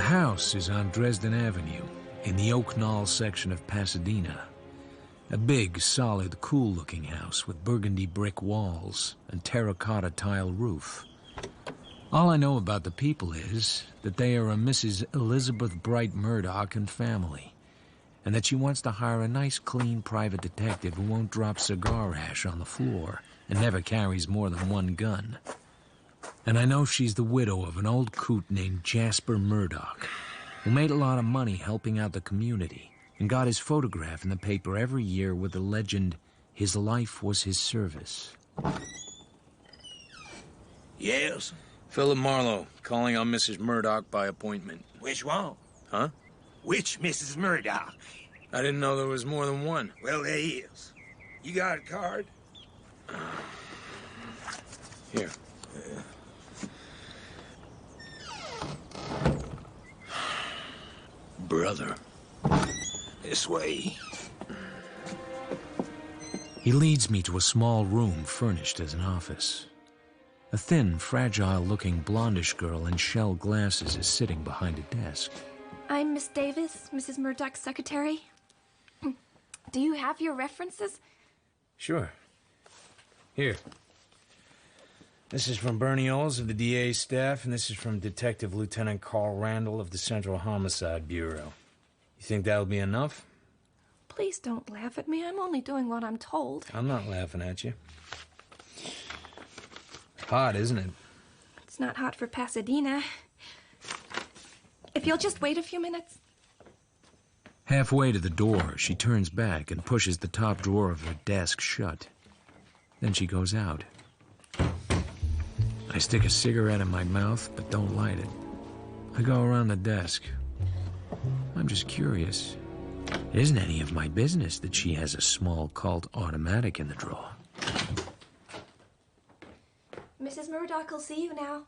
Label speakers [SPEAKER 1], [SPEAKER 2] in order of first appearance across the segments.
[SPEAKER 1] house is on Dresden Avenue, in the Oak Knoll section of Pasadena. A big, solid, cool-looking house with burgundy brick walls and terracotta tile roof. All I know about the people is that they are a Mrs. Elizabeth Bright Murdock and family, and that she wants to hire a nice, clean private detective who won't drop cigar ash on the floor and never carries more than one gun. And I know she's the widow of an old coot named Jasper Murdock, who made a lot of money helping out the community and got his photograph in the paper every year with the legend, "His life was his service."
[SPEAKER 2] Yes?
[SPEAKER 1] Philip Marlowe, calling on Mrs. Murdock by appointment.
[SPEAKER 2] Which one?
[SPEAKER 1] Huh?
[SPEAKER 2] Which Mrs. Murdock?
[SPEAKER 1] I didn't know there was more than one.
[SPEAKER 2] Well, there is. You got a card?
[SPEAKER 1] Here.
[SPEAKER 2] Brother. This way.
[SPEAKER 1] He leads me to a small room furnished as an office. A thin, fragile-looking blondish girl in shell glasses is sitting behind a desk.
[SPEAKER 3] I'm Miss Davis, Mrs. Murdock's secretary. Do you have your references?
[SPEAKER 1] Sure. Here. This is from Bernie Oles of the DA's staff, and this is from Detective Lieutenant Carl Randall of the Central Homicide Bureau. You think that'll be enough?
[SPEAKER 3] Please don't laugh at me. I'm only doing what I'm told.
[SPEAKER 1] I'm not laughing at you. Hot, isn't it?
[SPEAKER 3] It's not hot for Pasadena. If you'll just wait a few minutes.
[SPEAKER 1] Halfway to the door, she turns back and pushes the top drawer of her desk shut. Then she goes out. I stick a cigarette in my mouth, but don't light it. I go around the desk. I'm just curious. It isn't any of my business that she has a small Colt automatic in the drawer.
[SPEAKER 3] Mrs. Murdock will see you now.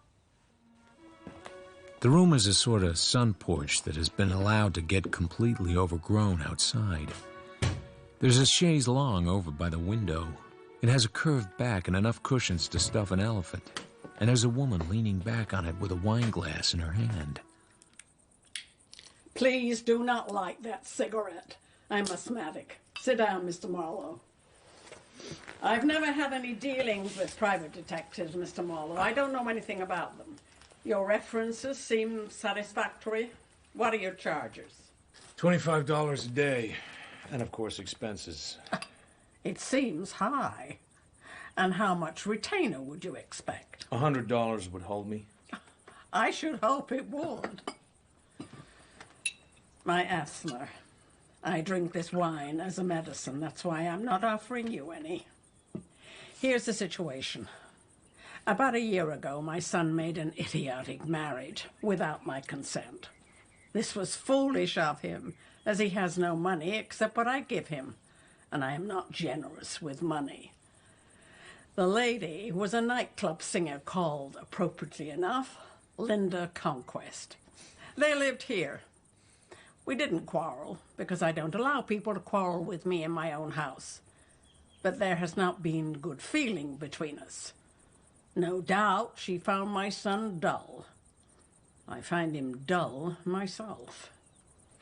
[SPEAKER 1] The room is a sort of sun porch that has been allowed to get completely overgrown outside. There's a chaise longue over by the window. It has a curved back and enough cushions to stuff an elephant. And there's a woman leaning back on it with a wine glass in her hand.
[SPEAKER 4] Please do not light that cigarette. I'm asthmatic. Sit down, Mr. Marlowe. I've never had any dealings with private detectives, Mr. Marlowe. I don't know anything about them. Your references seem satisfactory. What are your charges?
[SPEAKER 1] $25 a day. And, of course, expenses.
[SPEAKER 4] It seems high. And how much retainer would you expect?
[SPEAKER 1] $100 would hold me.
[SPEAKER 4] I should hope it would. My asthma. I drink this wine as a medicine. That's why I'm not offering you any. Here's the situation. About a year ago, my son made an idiotic marriage without my consent. This was foolish of him, as he has no money except what I give him, and I am not generous with money. The lady was a nightclub singer called, appropriately enough, Linda Conquest. They lived here. We didn't quarrel, because I don't allow people to quarrel with me in my own house. But there has not been good feeling between us. No doubt she found my son dull. I find him dull myself.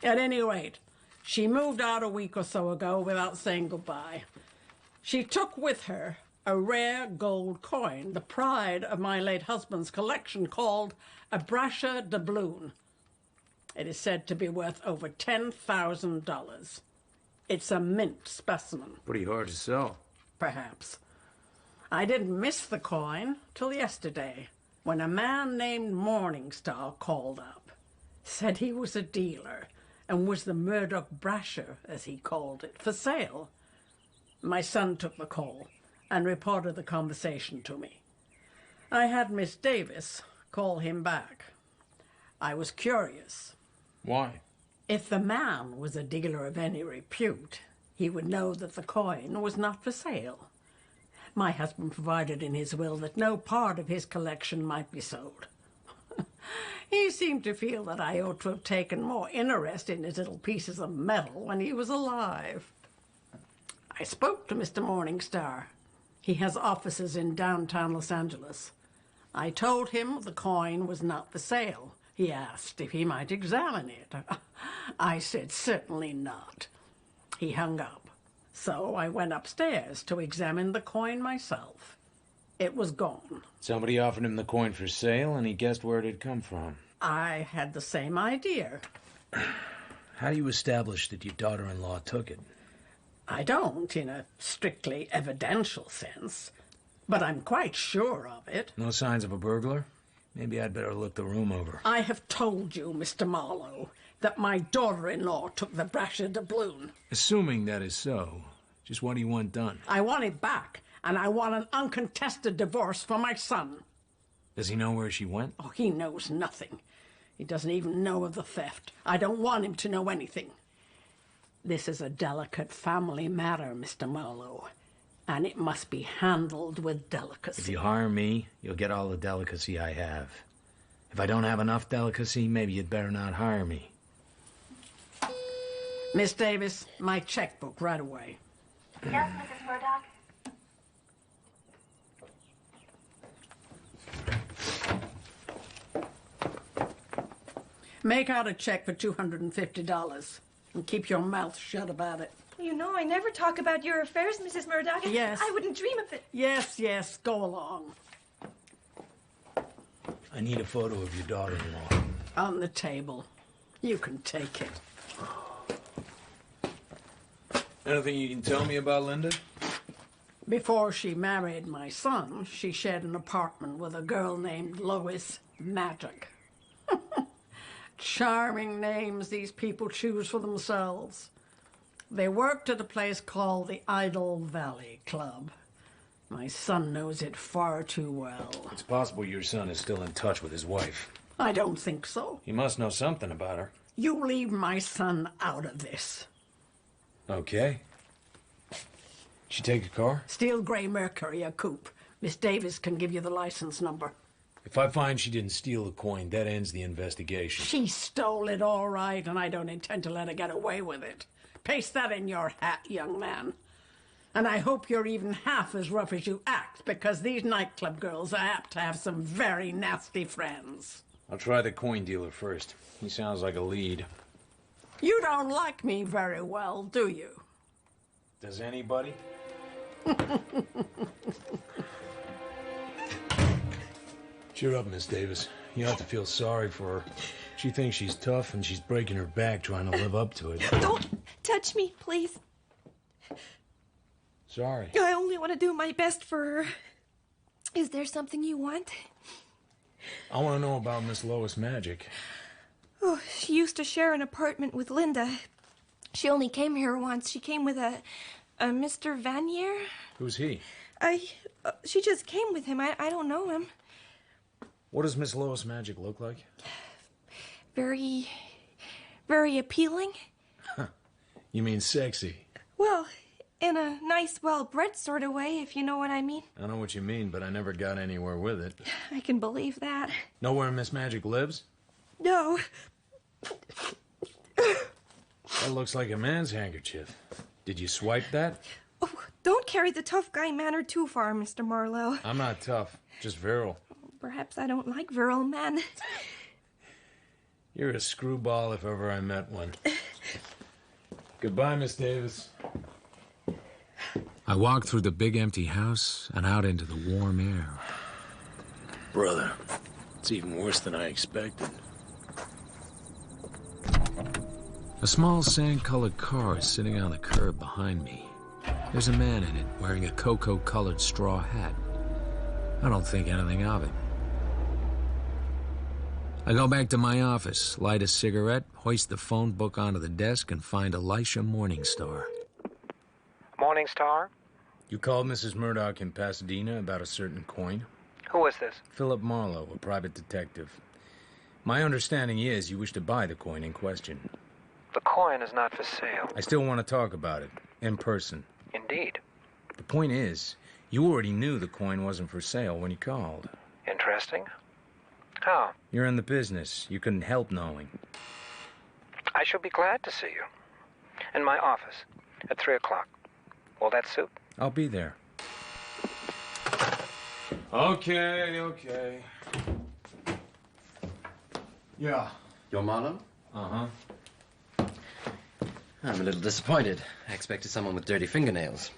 [SPEAKER 4] At any rate, she moved out a week or so ago without saying goodbye. She took with her a rare gold coin, the pride of my late husband's collection, called a brasher doubloon. It is said to be worth over $10,000. It's a mint specimen.
[SPEAKER 1] Pretty hard to sell.
[SPEAKER 4] Perhaps. I didn't miss the coin till yesterday, when a man named Morningstar called up. Said he was a dealer, and was the Murdock brasher, as he called it, for sale. My son took the call and reported the conversation to me. I had Miss Davis call him back. I was curious.
[SPEAKER 1] Why?
[SPEAKER 4] If the man was a dealer of any repute, he would know that the coin was not for sale. My husband provided in his will that no part of his collection might be sold. He seemed to feel that I ought to have taken more interest in his little pieces of metal when he was alive. I spoke to Mr. Morningstar. He has offices in downtown Los Angeles. I told him the coin was not for sale. He asked if he might examine it. I said certainly not. He hung up. So I went upstairs to examine the coin myself. It was gone.
[SPEAKER 1] Somebody offered him the coin for sale, and he guessed where it had come from.
[SPEAKER 4] I had the same idea.
[SPEAKER 1] How do you establish that your daughter-in-law took it?
[SPEAKER 4] I don't, in a strictly evidential sense, but I'm quite sure of it.
[SPEAKER 1] No signs of a burglar? Maybe I'd better look the room over.
[SPEAKER 4] I have told you, Mr. Marlowe, that my daughter-in-law took the brasher doubloon.
[SPEAKER 1] Assuming that is so, just what do you want done?
[SPEAKER 4] I want it back, and I want an uncontested divorce for my son.
[SPEAKER 1] Does he know where she went?
[SPEAKER 4] Oh, he knows nothing. He doesn't even know of the theft. I don't want him to know anything. This is a delicate family matter, Mr. Marlowe, and it must be handled with delicacy.
[SPEAKER 1] If you hire me, you'll get all the delicacy I have. If I don't have enough delicacy, maybe you'd better not hire me.
[SPEAKER 4] Miss Davis, my checkbook right away.
[SPEAKER 3] Yes, Mrs. Murdock.
[SPEAKER 4] Make out a check for $250 and keep your mouth shut about it.
[SPEAKER 3] You know, I never talk about your affairs, Mrs. Murdock.
[SPEAKER 4] Yes.
[SPEAKER 3] I wouldn't dream of it.
[SPEAKER 4] Yes, go along.
[SPEAKER 1] I need a photo of your daughter-in-law.
[SPEAKER 4] On the table. You can take it.
[SPEAKER 1] Anything you can tell me about Linda?
[SPEAKER 4] Before she married my son, she shared an apartment with a girl named Lois Magic. Charming names these people choose for themselves. They worked at a place called the Idle Valley Club. My son knows it far too well.
[SPEAKER 1] It's possible your son is still in touch with his wife.
[SPEAKER 4] I don't think so.
[SPEAKER 1] He must know something about her.
[SPEAKER 4] You leave my son out of this.
[SPEAKER 1] Okay. She take a car?
[SPEAKER 4] Steel gray Mercury, a coupe. Miss Davis can give you the license number.
[SPEAKER 1] If I find she didn't steal the coin, that ends the investigation.
[SPEAKER 4] She stole it all right, and I don't intend to let her get away with it. Paste that in your hat, young man. And I hope you're even half as rough as you act, because these nightclub girls are apt to have some very nasty friends.
[SPEAKER 1] I'll try the coin dealer first. He sounds like a lead.
[SPEAKER 4] You don't like me very well, do you?
[SPEAKER 1] Does anybody? Cheer up, Miss Davis. You have to feel sorry for her. She thinks she's tough, and she's breaking her back trying to live up to it.
[SPEAKER 3] Don't touch me, please.
[SPEAKER 1] Sorry.
[SPEAKER 3] I only want to do my best for her. Is there something you want?
[SPEAKER 1] I want to know about Miss Lois Magic.
[SPEAKER 3] Oh, she used to share an apartment with Linda. She only came here once. She came with a Mr. Vanier.
[SPEAKER 1] Who's he?
[SPEAKER 3] She just came with him. I don't know him.
[SPEAKER 1] What does Miss Lois Magic look like?
[SPEAKER 3] Very, very appealing.
[SPEAKER 1] You mean sexy?
[SPEAKER 3] Well, in a nice, well-bred sort of way, if you know what I mean.
[SPEAKER 1] I know what you mean, but I never got anywhere with it.
[SPEAKER 3] I can believe that.
[SPEAKER 1] Know where Miss Magic lives?
[SPEAKER 3] No.
[SPEAKER 1] That looks like a man's handkerchief. Did you swipe that?
[SPEAKER 3] Oh, don't carry the tough guy manner too far, Mr. Marlowe.
[SPEAKER 1] I'm not tough, just virile.
[SPEAKER 3] Perhaps I don't like virile men.
[SPEAKER 1] You're a screwball if ever I met one. Goodbye, Miss Davis. I walked through the big empty house and out into the warm air.
[SPEAKER 2] Brother, it's even worse than I expected.
[SPEAKER 1] A small sand-colored car is sitting on the curb behind me. There's a man in it wearing a cocoa-colored straw hat. I don't think anything of it. I go back to my office, light a cigarette, hoist the phone book onto the desk, and find Elisha Morningstar.
[SPEAKER 5] Morningstar?
[SPEAKER 1] You called Mrs. Murdock in Pasadena about a certain coin?
[SPEAKER 5] Who is this?
[SPEAKER 1] Philip Marlowe, a private detective. My understanding is you wish to buy the coin in question.
[SPEAKER 5] The coin is not for sale.
[SPEAKER 1] I still want to talk about it, in person.
[SPEAKER 5] Indeed.
[SPEAKER 1] The point is, you already knew the coin wasn't for sale when you called.
[SPEAKER 5] Interesting. How?
[SPEAKER 1] You're in the business. You couldn't help knowing.
[SPEAKER 5] I shall be glad to see you. In my office, at 3 o'clock. Will that suit?
[SPEAKER 1] I'll be there. Okay. Yeah.
[SPEAKER 6] You're Marlowe?
[SPEAKER 1] Uh-huh.
[SPEAKER 6] I'm a little disappointed. I expected someone with dirty fingernails.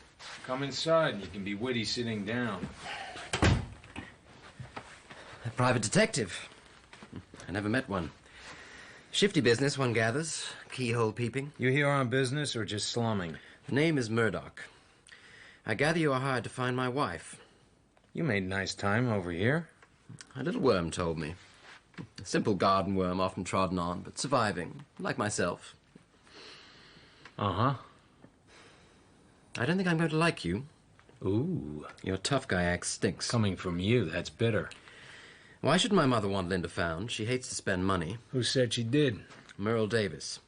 [SPEAKER 1] Come inside and you can be witty sitting down.
[SPEAKER 6] A private detective. I never met one. Shifty business, one gathers. Keyhole peeping.
[SPEAKER 1] You here on business or just slumming?
[SPEAKER 6] The name is Murdock. I gather you are hired to find my wife.
[SPEAKER 1] You made nice time over here.
[SPEAKER 6] A little worm told me. A simple garden worm, often trodden on, but surviving, like myself.
[SPEAKER 1] Uh-huh.
[SPEAKER 6] I don't think I'm going to like you.
[SPEAKER 1] Ooh.
[SPEAKER 6] Your tough guy act stinks.
[SPEAKER 1] Coming from you, that's bitter.
[SPEAKER 6] Why should my mother want Linda found? She hates to spend money.
[SPEAKER 1] Who said she did?
[SPEAKER 6] Merle Davis.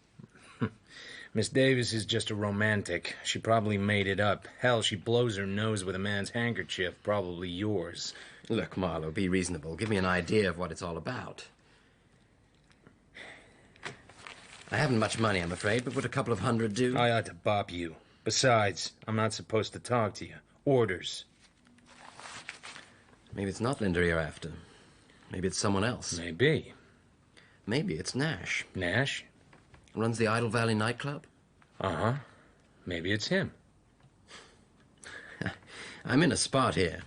[SPEAKER 1] Miss Davis is just a romantic. She probably made it up. Hell, she blows her nose with a man's handkerchief, probably yours.
[SPEAKER 6] Look, Marlowe, be reasonable. Give me an idea of what it's all about. I haven't much money, I'm afraid, but would a couple of $100 do?
[SPEAKER 1] I ought to bop you. Besides, I'm not supposed to talk to you. Orders.
[SPEAKER 6] Maybe it's not Linda you're after. Maybe it's someone else.
[SPEAKER 1] Maybe.
[SPEAKER 6] Maybe it's Nash.
[SPEAKER 1] Nash?
[SPEAKER 6] Runs the Idle Valley nightclub?
[SPEAKER 1] Uh-huh. Maybe it's him.
[SPEAKER 6] I'm in a spot here.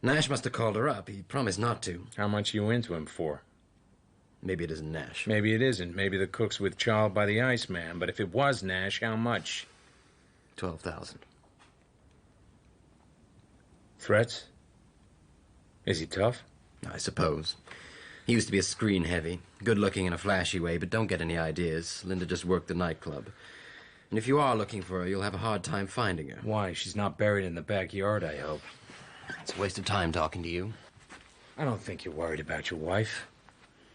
[SPEAKER 6] Nash must have called her up. He promised not to.
[SPEAKER 1] How much you into him for?
[SPEAKER 6] Maybe it isn't Nash.
[SPEAKER 1] Maybe it isn't. Maybe the cook's with child by the Iceman. But if it was Nash, how much?
[SPEAKER 6] 12,000.
[SPEAKER 1] Threats? Is he tough?
[SPEAKER 6] I suppose. He used to be a screen heavy. Good-looking in a flashy way, but don't get any ideas. Linda just worked the nightclub. And if you are looking for her, you'll have a hard time finding her.
[SPEAKER 1] Why? She's not buried in the backyard, I hope.
[SPEAKER 6] It's a waste of time talking to you.
[SPEAKER 1] I don't think you're worried about your wife.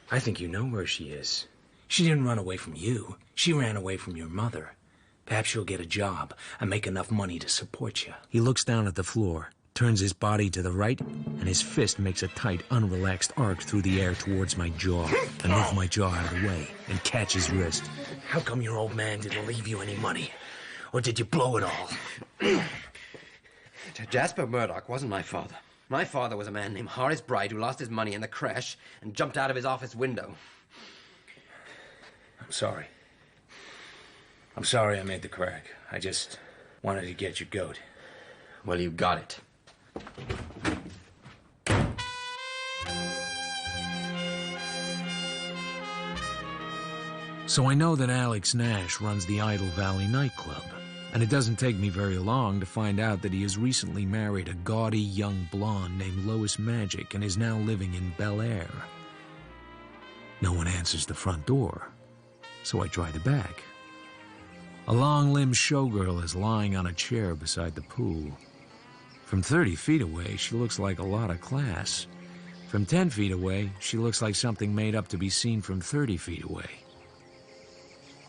[SPEAKER 1] I think you know where she is. She didn't run away from you. She ran away from your mother. Perhaps she'll get a job and make enough money to support you. He looks down at the floor, turns his body to the right, and his fist makes a tight, unrelaxed arc through the air towards my jaw. I move my jaw out of the way and catch his wrist. How come your old man didn't leave you any money? Or did you blow it all?
[SPEAKER 6] Jasper Murdock wasn't my father. My father was a man named Horace Bright who lost his money in the crash and jumped out of his office window.
[SPEAKER 1] I'm sorry. I'm sorry I made the crack. I just wanted to get your goat.
[SPEAKER 6] Well, you got it.
[SPEAKER 1] So I know that Alex Nash runs the Idle Valley nightclub, and it doesn't take me very long to find out that he has recently married a gaudy young blonde named Lois Magic and is now living in Bel Air. No one answers the front door, so I try the back. A long-limbed showgirl is lying on a chair beside the pool. From 30 feet away, she looks like a lot of class. From 10 feet away, she looks like something made up to be seen from 30 feet away.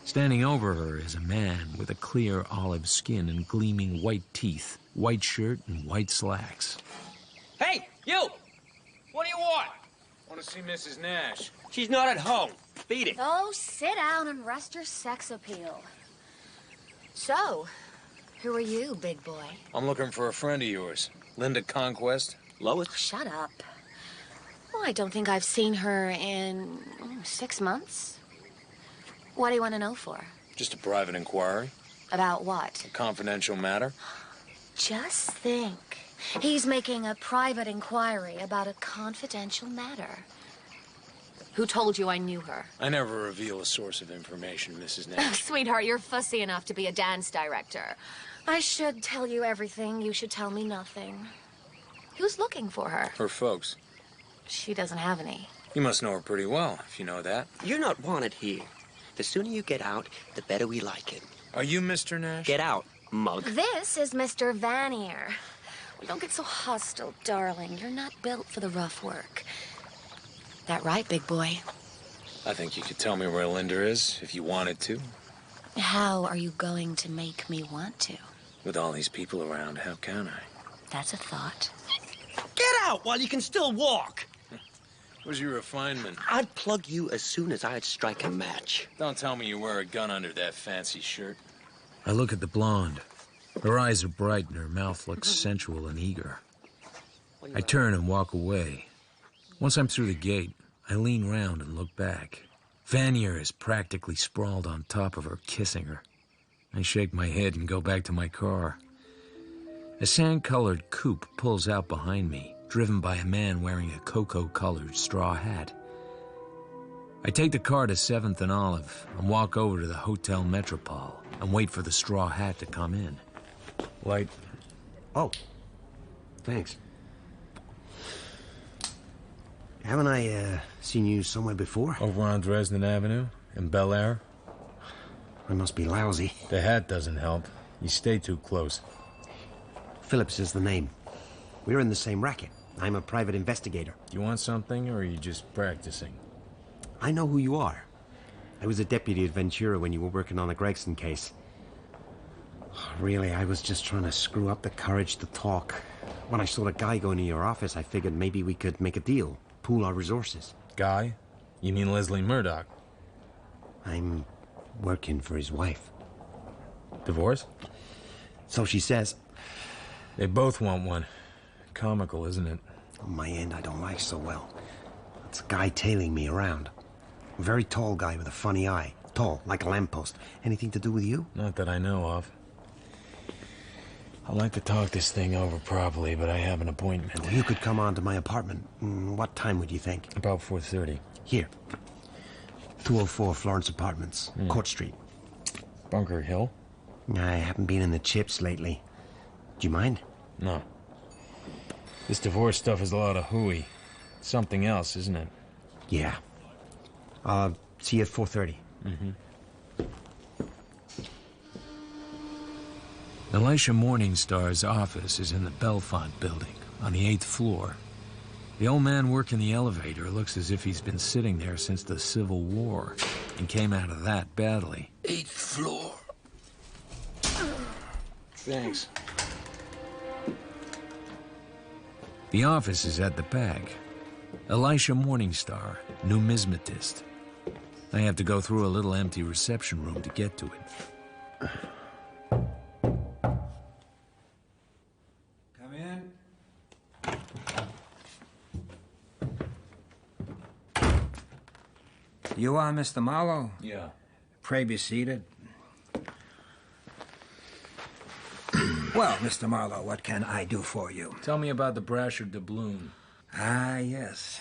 [SPEAKER 1] Standing over her is a man with a clear olive skin and gleaming white teeth, white shirt, and white slacks.
[SPEAKER 7] Hey, you! What do you want?
[SPEAKER 1] Want to see Mrs. Nash?
[SPEAKER 7] She's not at home. Beat it.
[SPEAKER 8] Oh, sit down and rest your sex appeal. So, who are you, big boy?
[SPEAKER 2] I'm looking for a friend of yours, Linda Conquest.
[SPEAKER 7] Lois?
[SPEAKER 8] Shut up. Well, I don't think I've seen her in 6 months. What do you want to know for?
[SPEAKER 2] Just a private inquiry.
[SPEAKER 8] About what?
[SPEAKER 2] A confidential matter.
[SPEAKER 8] Just think. He's making a private inquiry about a confidential matter. Who told you I knew her?
[SPEAKER 2] I never reveal a source of information, Mrs.
[SPEAKER 8] Oh,
[SPEAKER 2] Nash.
[SPEAKER 8] sweetheart, you're fussy enough to be a dance director. I should tell you everything. You should tell me nothing. Who's looking for her?
[SPEAKER 2] Her folks.
[SPEAKER 8] She doesn't have any.
[SPEAKER 2] You must know her pretty well, if you know that.
[SPEAKER 7] You're not wanted here. The sooner you get out, the better we like it.
[SPEAKER 2] Are you Mr. Nash?
[SPEAKER 7] Get out, mug.
[SPEAKER 8] This is Mr. Vanier. Well, don't get so hostile, darling. You're not built for the rough work. That right, big boy?
[SPEAKER 2] I think you could tell me where Linda is, if you wanted to.
[SPEAKER 8] How are you going to make me want to?
[SPEAKER 2] With all these people around, how can I?
[SPEAKER 8] That's a thought.
[SPEAKER 7] Get out while you can still walk.
[SPEAKER 2] Where's your refinement?
[SPEAKER 7] I'd plug you as soon as I'd strike a match.
[SPEAKER 2] Don't tell me you wear a gun under that fancy shirt.
[SPEAKER 1] I look at the blonde. Her eyes are bright and her mouth looks sensual and eager. I turn and walk away. Once I'm through the gate, I lean round and look back. Vanier is practically sprawled on top of her, kissing her. I shake my head and go back to my car. A sand-colored coupe pulls out behind me, driven by a man wearing a cocoa-colored straw hat. I take the car to 7th and Olive and walk over to the Hotel Metropole and wait for the straw hat to come in.
[SPEAKER 9] Light.
[SPEAKER 10] Oh, thanks. Haven't I seen you somewhere before?
[SPEAKER 9] Over on Dresden Avenue, in Bel Air.
[SPEAKER 10] I must be lousy.
[SPEAKER 9] The hat doesn't help. You stay too close.
[SPEAKER 10] Phillips is the name. We're in the same racket. I'm a private investigator.
[SPEAKER 9] You want something, or are you just practicing?
[SPEAKER 10] I know who you are. I was a deputy at Ventura when you were working on the Gregson case. Really, I was just trying to screw up the courage to talk. When I saw the guy go into your office, I figured maybe we could make a deal. Pool our resources.
[SPEAKER 9] Guy? You mean Leslie Murdock?
[SPEAKER 10] I'm working for his wife.
[SPEAKER 9] Divorce?
[SPEAKER 10] So she says.
[SPEAKER 9] They both want one. Comical, isn't it?
[SPEAKER 10] On my end, I don't like so well. It's a guy tailing me around. A very tall guy with a funny eye. Tall, like a lamppost. Anything to do with you?
[SPEAKER 9] Not that I know of. I'd like to talk this thing over properly, but I have an appointment.
[SPEAKER 10] Well, you could come on to my apartment. What time would you think?
[SPEAKER 9] About 4:30.
[SPEAKER 10] Here. 204 Florence Apartments, Court Street.
[SPEAKER 9] Bunker Hill?
[SPEAKER 10] I haven't been in the chips lately. Do you mind?
[SPEAKER 9] No. This divorce stuff is a lot of hooey. Something else, isn't it?
[SPEAKER 10] Yeah. See you at 4:30.
[SPEAKER 9] Mm-hmm.
[SPEAKER 1] Elisha Morningstar's office is in the Belfont building, on the 8th floor. The old man working the elevator looks as if he's been sitting there since the Civil War, and came out of that badly.
[SPEAKER 2] 8th floor. Thanks.
[SPEAKER 1] The office is at the back. Elisha Morningstar, numismatist. I have to go through a little empty reception room to get to it.
[SPEAKER 11] Come in. You are Mr. Marlowe?
[SPEAKER 9] Yeah.
[SPEAKER 11] Pray be seated. Well, Mr. Marlowe, what can I do for you?
[SPEAKER 9] Tell me about the Brasher doubloon.
[SPEAKER 11] Ah, yes.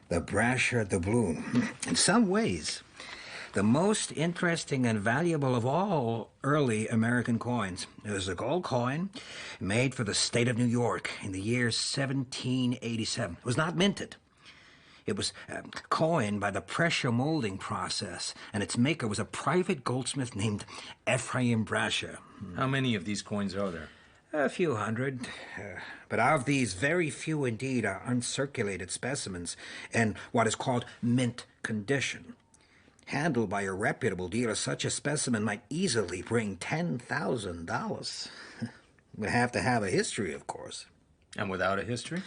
[SPEAKER 11] The Brasher doubloon. In some ways, the most interesting and valuable of all early American coins. It was a gold coin made for the state of New York in the year 1787. It was not minted. It was coined by the pressure molding process, and its maker was a private goldsmith named Ephraim Brasher.
[SPEAKER 9] How many of these coins are there?
[SPEAKER 11] A few hundred. But of these, very few indeed are uncirculated specimens in what is called mint condition. Handled by a reputable dealer, such a specimen might easily bring $10,000. Would have to have a history, of course.
[SPEAKER 9] And without a history?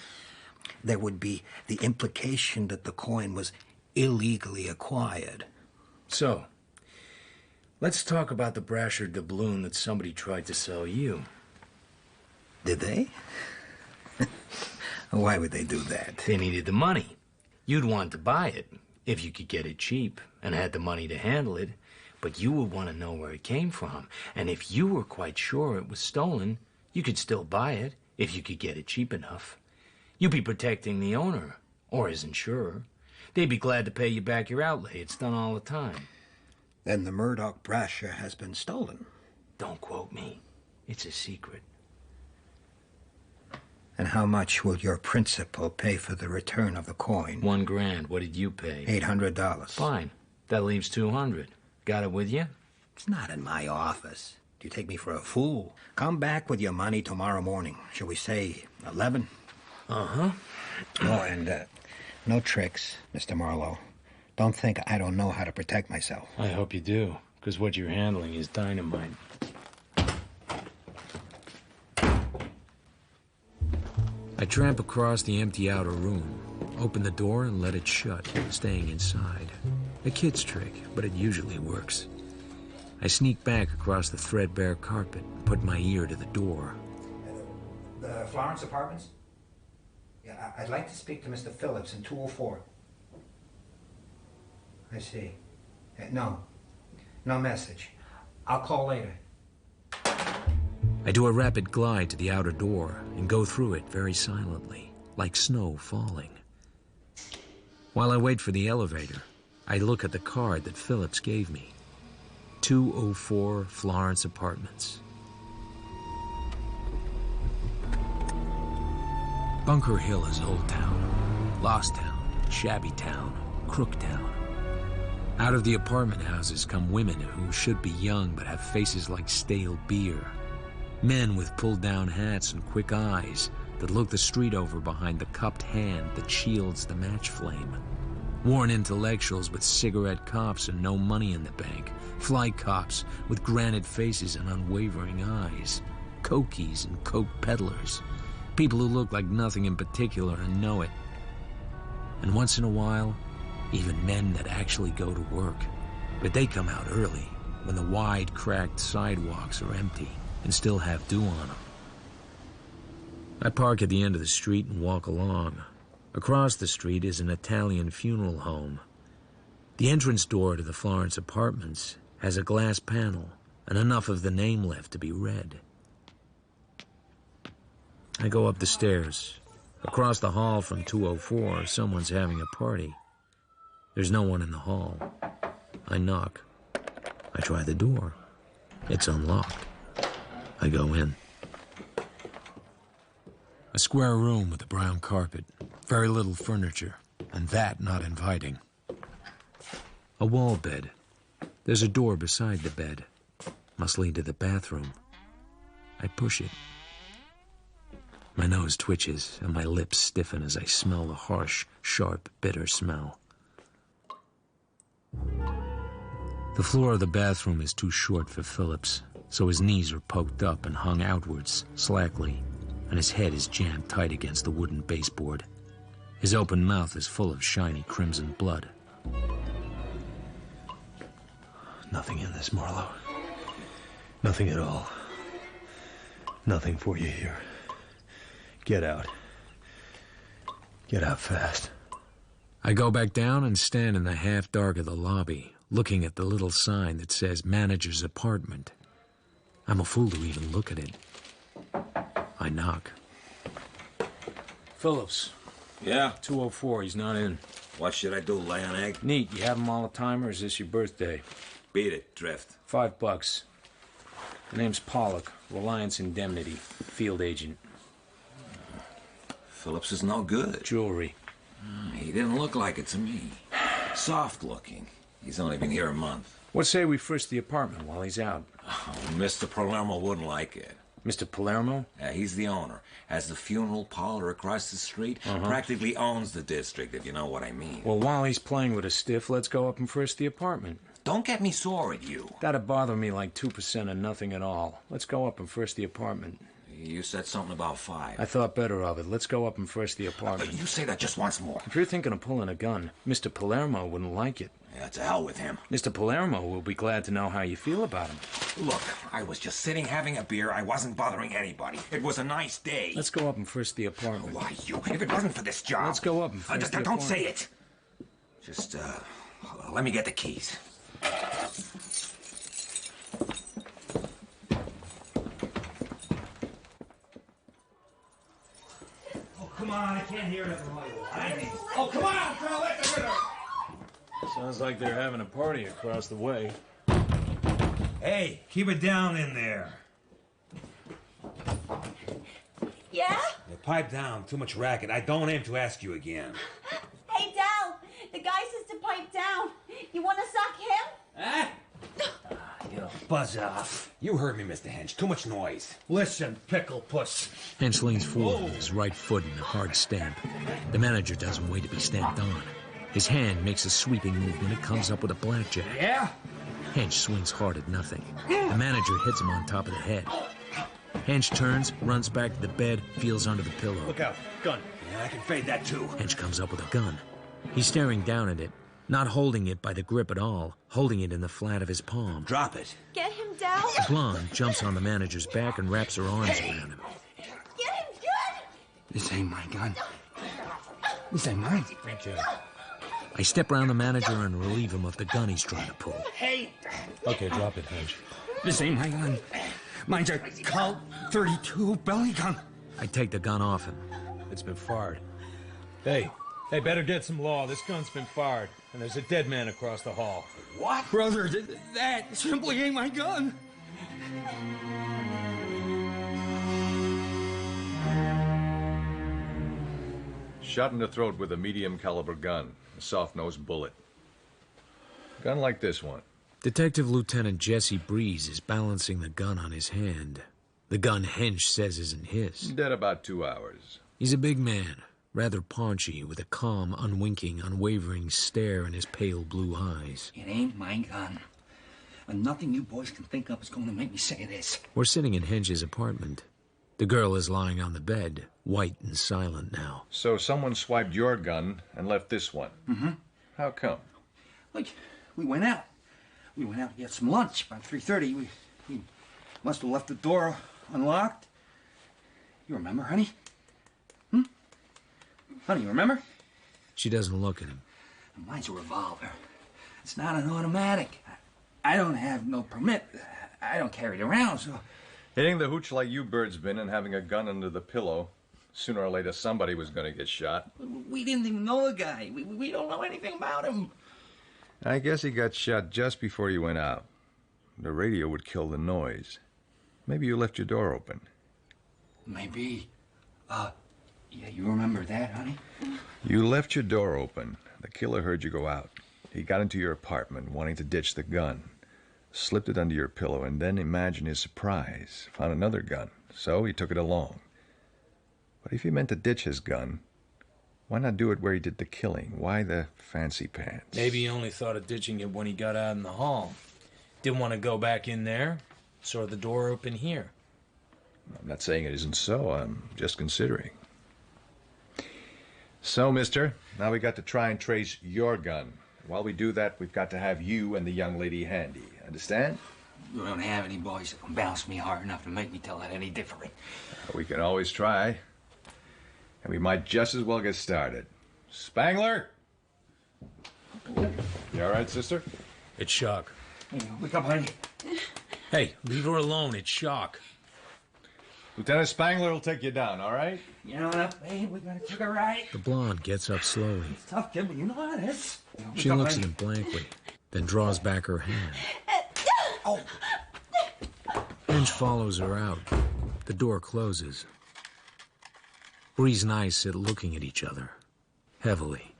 [SPEAKER 11] There would be the implication that the coin was illegally acquired.
[SPEAKER 9] So, let's talk about the Brasher doubloon that somebody tried to sell you.
[SPEAKER 11] Did they? Why would they do that?
[SPEAKER 9] They needed the money. You'd want to buy it, if you could get it cheap and had the money to handle it, but you would want to know where it came from. And if you were quite sure it was stolen, you could still buy it if you could get it cheap enough. You'd be protecting the owner, or his insurer. They'd be glad to pay you back your outlay. It's done all the time.
[SPEAKER 11] Then the Murdock Brasher has been stolen.
[SPEAKER 9] Don't quote me. It's a secret.
[SPEAKER 11] And how much will your principal pay for the return of the coin?
[SPEAKER 9] $1 grand. What did you pay?
[SPEAKER 11] $800.
[SPEAKER 9] Fine. That leaves $200. Got it with you?
[SPEAKER 11] It's not in my office. Do you take me for a fool? Come back with your money tomorrow morning. Shall we say 11?
[SPEAKER 9] Uh-huh.
[SPEAKER 11] Oh, and no tricks, Mr. Marlowe. Don't think I don't know how to protect myself.
[SPEAKER 9] I hope you do, because what you're handling is dynamite.
[SPEAKER 1] I tramp across the empty outer room, open the door and let it shut, staying inside. A kid's trick, but it usually works. I sneak back across the threadbare carpet and put my ear to the door.
[SPEAKER 11] The Florence Apartments? Yeah, I'd like to speak to Mr. Phillips in 204. I see. No message. I'll call later.
[SPEAKER 1] I do a rapid glide to the outer door and go through it very silently, like snow falling. While I wait for the elevator, I look at the card that Phillips gave me. 204 Florence Apartments. Bunker Hill is Old Town, Lost Town, Shabby Town, Crook Town. Out of the apartment houses come women who should be young but have faces like stale beer. Men with pulled-down hats and quick eyes that look the street over behind the cupped hand that shields the match flame. Worn intellectuals with cigarette cops and no money in the bank. Fly cops with granite faces and unwavering eyes. Cokies and coke peddlers. People who look like nothing in particular and know it. And once in a while, even men that actually go to work. But they come out early, when the wide, cracked sidewalks are empty and still have dew on them. I park at the end of the street and walk along. Across the street is an Italian funeral home. The entrance door to the Florence Apartments has a glass panel and enough of the name left to be read. I go up the stairs. Across the hall from 204, someone's having a party. There's no one in the hall. I knock. I try the door. It's unlocked. I go in. A square room with a brown carpet, very little furniture, and that not inviting. A wall bed. There's a door beside the bed. Must lead to the bathroom. I push it. My nose twitches and my lips stiffen as I smell the harsh, sharp, bitter smell. The floor of the bathroom is too short for Phillips, so his knees are poked up and hung outwards, slackly, and his head is jammed tight against the wooden baseboard. His open mouth is full of shiny crimson blood.
[SPEAKER 2] Nothing in this, Marlowe. Nothing at all. Nothing for you here. Get out. Get out fast.
[SPEAKER 1] I go back down and stand in the half-dark of the lobby, looking at the little sign that says manager's apartment. I'm a fool to even look at it. I knock.
[SPEAKER 12] Phillips.
[SPEAKER 2] Yeah?
[SPEAKER 12] 204, he's not in.
[SPEAKER 2] What should I do, lay an egg?
[SPEAKER 12] Neat, you have him all the time, or is this your birthday?
[SPEAKER 2] Beat it, Drift.
[SPEAKER 12] $5. The name's Pollock, Reliance Indemnity, field agent.
[SPEAKER 2] Phillips is no good.
[SPEAKER 12] Jewelry.
[SPEAKER 2] He didn't look like it to me. Soft looking. He's only been here a month.
[SPEAKER 12] What say we frisk the apartment while he's out?
[SPEAKER 2] Oh, Mr. Palermo wouldn't like it.
[SPEAKER 12] Mr. Palermo?
[SPEAKER 2] Yeah, he's the owner. Has the funeral parlor across the street. Practically owns the district, if you know what I mean.
[SPEAKER 12] Well, while he's playing with a stiff, let's go up and frisk the apartment.
[SPEAKER 2] Don't get me sore at you.
[SPEAKER 12] That'd bother me like 2% of nothing at all. Let's go up and frisk the apartment.
[SPEAKER 2] You said something about 5.
[SPEAKER 12] I thought better of it. Let's go up and frisk the apartment.
[SPEAKER 2] You say that just once more.
[SPEAKER 12] If you're thinking of pulling a gun, Mr. Palermo wouldn't like it.
[SPEAKER 2] Yeah, to hell with him.
[SPEAKER 12] Mr. Palermo will be glad to know how you feel about him.
[SPEAKER 2] Look, I was just sitting having a beer. I wasn't bothering anybody. It was a nice day.
[SPEAKER 12] Let's go up and frisk the apartment.
[SPEAKER 2] Why, you? If it wasn't for this job...
[SPEAKER 12] Let's go up and frisk the apartment.
[SPEAKER 2] Don't say it. Just, let me get the keys.
[SPEAKER 10] Come on, I can't hear it.
[SPEAKER 2] Oh, come on, girl, let the window.
[SPEAKER 12] Sounds like they're having a party across the way.
[SPEAKER 10] Hey, keep it down in there.
[SPEAKER 13] Yeah?
[SPEAKER 10] Pipe down. Too much racket. I don't aim to ask you again.
[SPEAKER 13] Hey, Dal, the guy says to pipe down. You want to suck him?
[SPEAKER 10] Huh? You buzz off. You heard me, Mr. Hench. Too much noise.
[SPEAKER 11] Listen, pickle puss.
[SPEAKER 1] Hench leans forward with his right foot in a hard stamp. The manager doesn't wait to be stamped on. His hand makes a sweeping movement and comes up with a blackjack.
[SPEAKER 11] Yeah?
[SPEAKER 1] Hench swings hard at nothing. The manager hits him on top of the head. Hench turns, runs back to the bed, feels under the pillow.
[SPEAKER 10] Look out. Gun. Yeah, I can fade that too.
[SPEAKER 1] Hench comes up with a gun. He's staring down at it, not holding it by the grip at all, holding it in the flat of his palm.
[SPEAKER 10] Drop it.
[SPEAKER 3] Get him down.
[SPEAKER 1] The blonde jumps on the manager's back and wraps her arms around him.
[SPEAKER 13] Get him good.
[SPEAKER 10] This ain't my gun. This ain't mine.
[SPEAKER 12] Okay.
[SPEAKER 1] I step around the manager and relieve him of the gun he's trying to pull.
[SPEAKER 14] Hey!
[SPEAKER 12] Okay, drop it, Hedge.
[SPEAKER 14] This ain't my gun. Mine's a Colt 32 belly gun.
[SPEAKER 1] I take the gun off him.
[SPEAKER 12] It's been fired. Hey, better get some law. This gun's been fired, and there's a dead man across the hall.
[SPEAKER 14] What? Brother, that simply ain't my gun.
[SPEAKER 15] Shot in the throat with a medium caliber gun, a soft-nosed bullet. Gun like this one.
[SPEAKER 1] Detective Lieutenant Jesse Breeze is balancing the gun on his hand. The gun Hench says isn't his.
[SPEAKER 15] Dead about 2 hours.
[SPEAKER 1] He's a big man, rather paunchy, with a calm, unwinking, unwavering stare in his pale blue eyes.
[SPEAKER 14] It ain't my gun. And nothing you boys can think of is going to make me say this.
[SPEAKER 1] We're sitting in Hench's apartment. The girl is lying on the bed, white and silent now.
[SPEAKER 15] So someone swiped your gun and left this one.
[SPEAKER 14] Mm-hmm.
[SPEAKER 15] How come?
[SPEAKER 14] Like, we went out. We went out to get some lunch about 3:30. We must have left the door unlocked. You remember, honey? Honey, you remember?
[SPEAKER 1] She doesn't look at him.
[SPEAKER 14] Mine's a revolver. It's not an automatic. I don't have no permit. I don't carry it around, so...
[SPEAKER 15] Hitting the hooch like you birds been and having a gun under the pillow, sooner or later somebody was going to get shot.
[SPEAKER 14] We didn't even know the guy. We don't know anything about him.
[SPEAKER 15] I guess he got shot just before you went out. The radio would kill the noise. Maybe you left your door open.
[SPEAKER 14] Maybe. Yeah, you remember that, honey?
[SPEAKER 15] You left your door open. The killer heard you go out. He got into your apartment, wanting to ditch the gun. Slipped it under your pillow, and then imagine his surprise. Found another gun, so he took it along. But if he meant to ditch his gun, why not do it where he did the killing? Why the fancy pants?
[SPEAKER 12] Maybe he only thought of ditching it when he got out in the hall. Didn't want to go back in there. Saw the door open here.
[SPEAKER 15] I'm not saying it isn't so. I'm just considering. So, mister, now we got to try and trace your gun. While we do that, we've got to have you and the young lady handy. Understand?
[SPEAKER 14] You don't have any boys that can bounce me hard enough to make me tell that any different.
[SPEAKER 15] We can always try. And we might just as well get started. Spangler? You all right, sister?
[SPEAKER 12] It's Shock.
[SPEAKER 14] Wake up, honey.
[SPEAKER 12] Hey, leave her alone. It's Shock.
[SPEAKER 15] Lieutenant Spangler will take you down, all right?
[SPEAKER 14] You know what, babe? We're gonna take a ride.
[SPEAKER 1] The blonde gets up slowly.
[SPEAKER 14] It's tough, kid, but you know how it is.
[SPEAKER 1] She looks at him blankly, then draws back her hand.
[SPEAKER 14] Oh.
[SPEAKER 1] Hench follows her out. The door closes. Breeze and I sit looking at each other, heavily.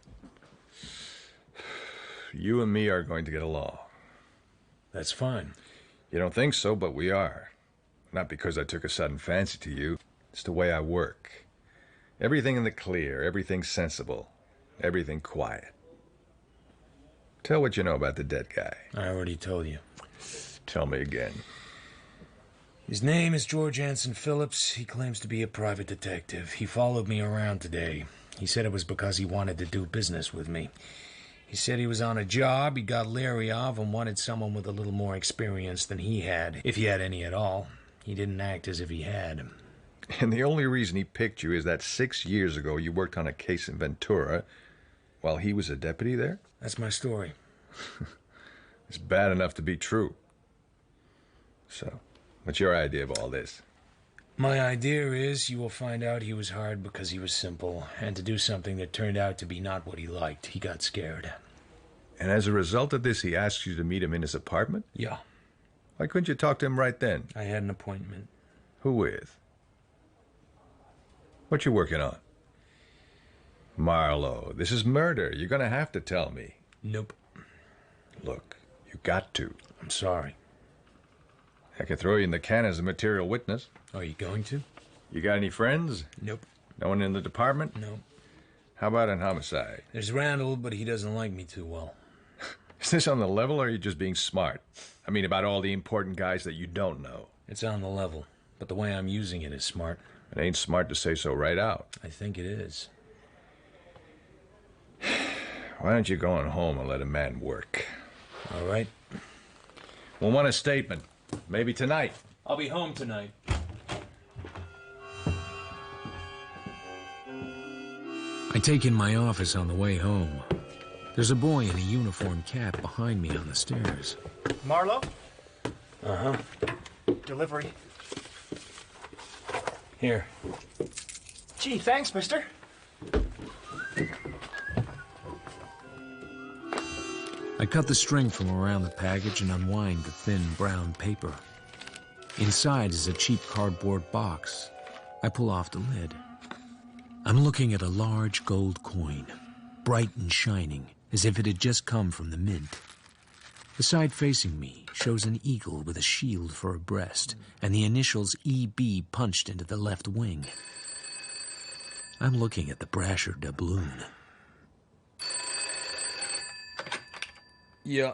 [SPEAKER 15] You and me are going to get along.
[SPEAKER 12] That's fine.
[SPEAKER 15] You don't think so, but we are. Not because I took a sudden fancy to you. It's the way I work. Everything in the clear, everything sensible, everything quiet. Tell what you know about the dead guy.
[SPEAKER 12] I already told you.
[SPEAKER 15] Tell me again.
[SPEAKER 12] His name is George Anson Phillips. He claims to be a private detective. He followed me around today. He said it was because he wanted to do business with me. He said he was on a job he got leery of and wanted someone with a little more experience than he had, if he had any at all. He didn't act as if he had.
[SPEAKER 15] And the only reason he picked you is that 6 years ago you worked on a case in Ventura while he was a deputy there?
[SPEAKER 12] That's my story.
[SPEAKER 15] It's bad enough to be true. So, what's your idea of all this?
[SPEAKER 12] My idea is you will find out he was hard because he was simple, and to do something that turned out to be not what he liked. He got scared.
[SPEAKER 15] And as a result of this, he asked you to meet him in his apartment?
[SPEAKER 12] Yeah.
[SPEAKER 15] Why couldn't you talk to him right then?
[SPEAKER 12] I had an appointment.
[SPEAKER 15] Who with? What you working on? Marlowe, this is murder. You're gonna have to tell me.
[SPEAKER 12] Nope.
[SPEAKER 15] Look, you got to.
[SPEAKER 12] I'm sorry.
[SPEAKER 15] I can throw you in the can as a material witness.
[SPEAKER 12] Are you going to?
[SPEAKER 15] You got any friends?
[SPEAKER 12] Nope.
[SPEAKER 15] No one in the department?
[SPEAKER 12] No.
[SPEAKER 15] How about in homicide?
[SPEAKER 12] There's Randall, but he doesn't like me too well.
[SPEAKER 15] Is this on the level, or are you just being smart? I mean, about all the important guys that you don't know.
[SPEAKER 12] It's on the level, but the way I'm using it is smart.
[SPEAKER 15] It ain't smart to say so right out.
[SPEAKER 12] I think it is.
[SPEAKER 15] Why don't you go on home and let a man work?
[SPEAKER 12] All right.
[SPEAKER 15] We'll want a statement. Maybe tonight.
[SPEAKER 12] I'll be home tonight.
[SPEAKER 1] I take in my office on the way home. There's a boy in a uniform cap behind me on the stairs.
[SPEAKER 16] Marlowe?
[SPEAKER 12] Uh-huh.
[SPEAKER 16] Delivery.
[SPEAKER 12] Here.
[SPEAKER 16] Gee, thanks, mister.
[SPEAKER 1] I cut the string from around the package and unwind the thin brown paper. Inside is a cheap cardboard box. I pull off the lid. I'm looking at a large gold coin, bright and shining, as if it had just come from the mint. The side facing me shows an eagle with a shield for a breast and the initials EB punched into the left wing. I'm looking at the brasher doubloon.
[SPEAKER 12] Yeah.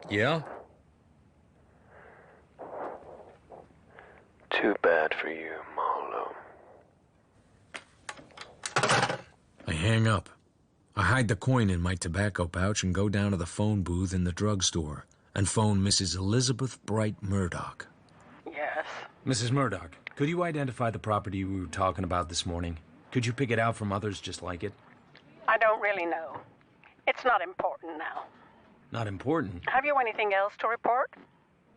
[SPEAKER 12] Yeah?
[SPEAKER 17] Too bad for you, Marlowe.
[SPEAKER 1] I hang up. I hide the coin in my tobacco pouch and go down to the phone booth in the drugstore and phone Mrs. Elizabeth Bright Murdock.
[SPEAKER 4] Yes?
[SPEAKER 12] Mrs. Murdock, could you identify the property we were talking about this morning? Could you pick it out from others just like it?
[SPEAKER 4] I don't really know. It's not important now.
[SPEAKER 12] Not important.
[SPEAKER 4] Have you anything else to report?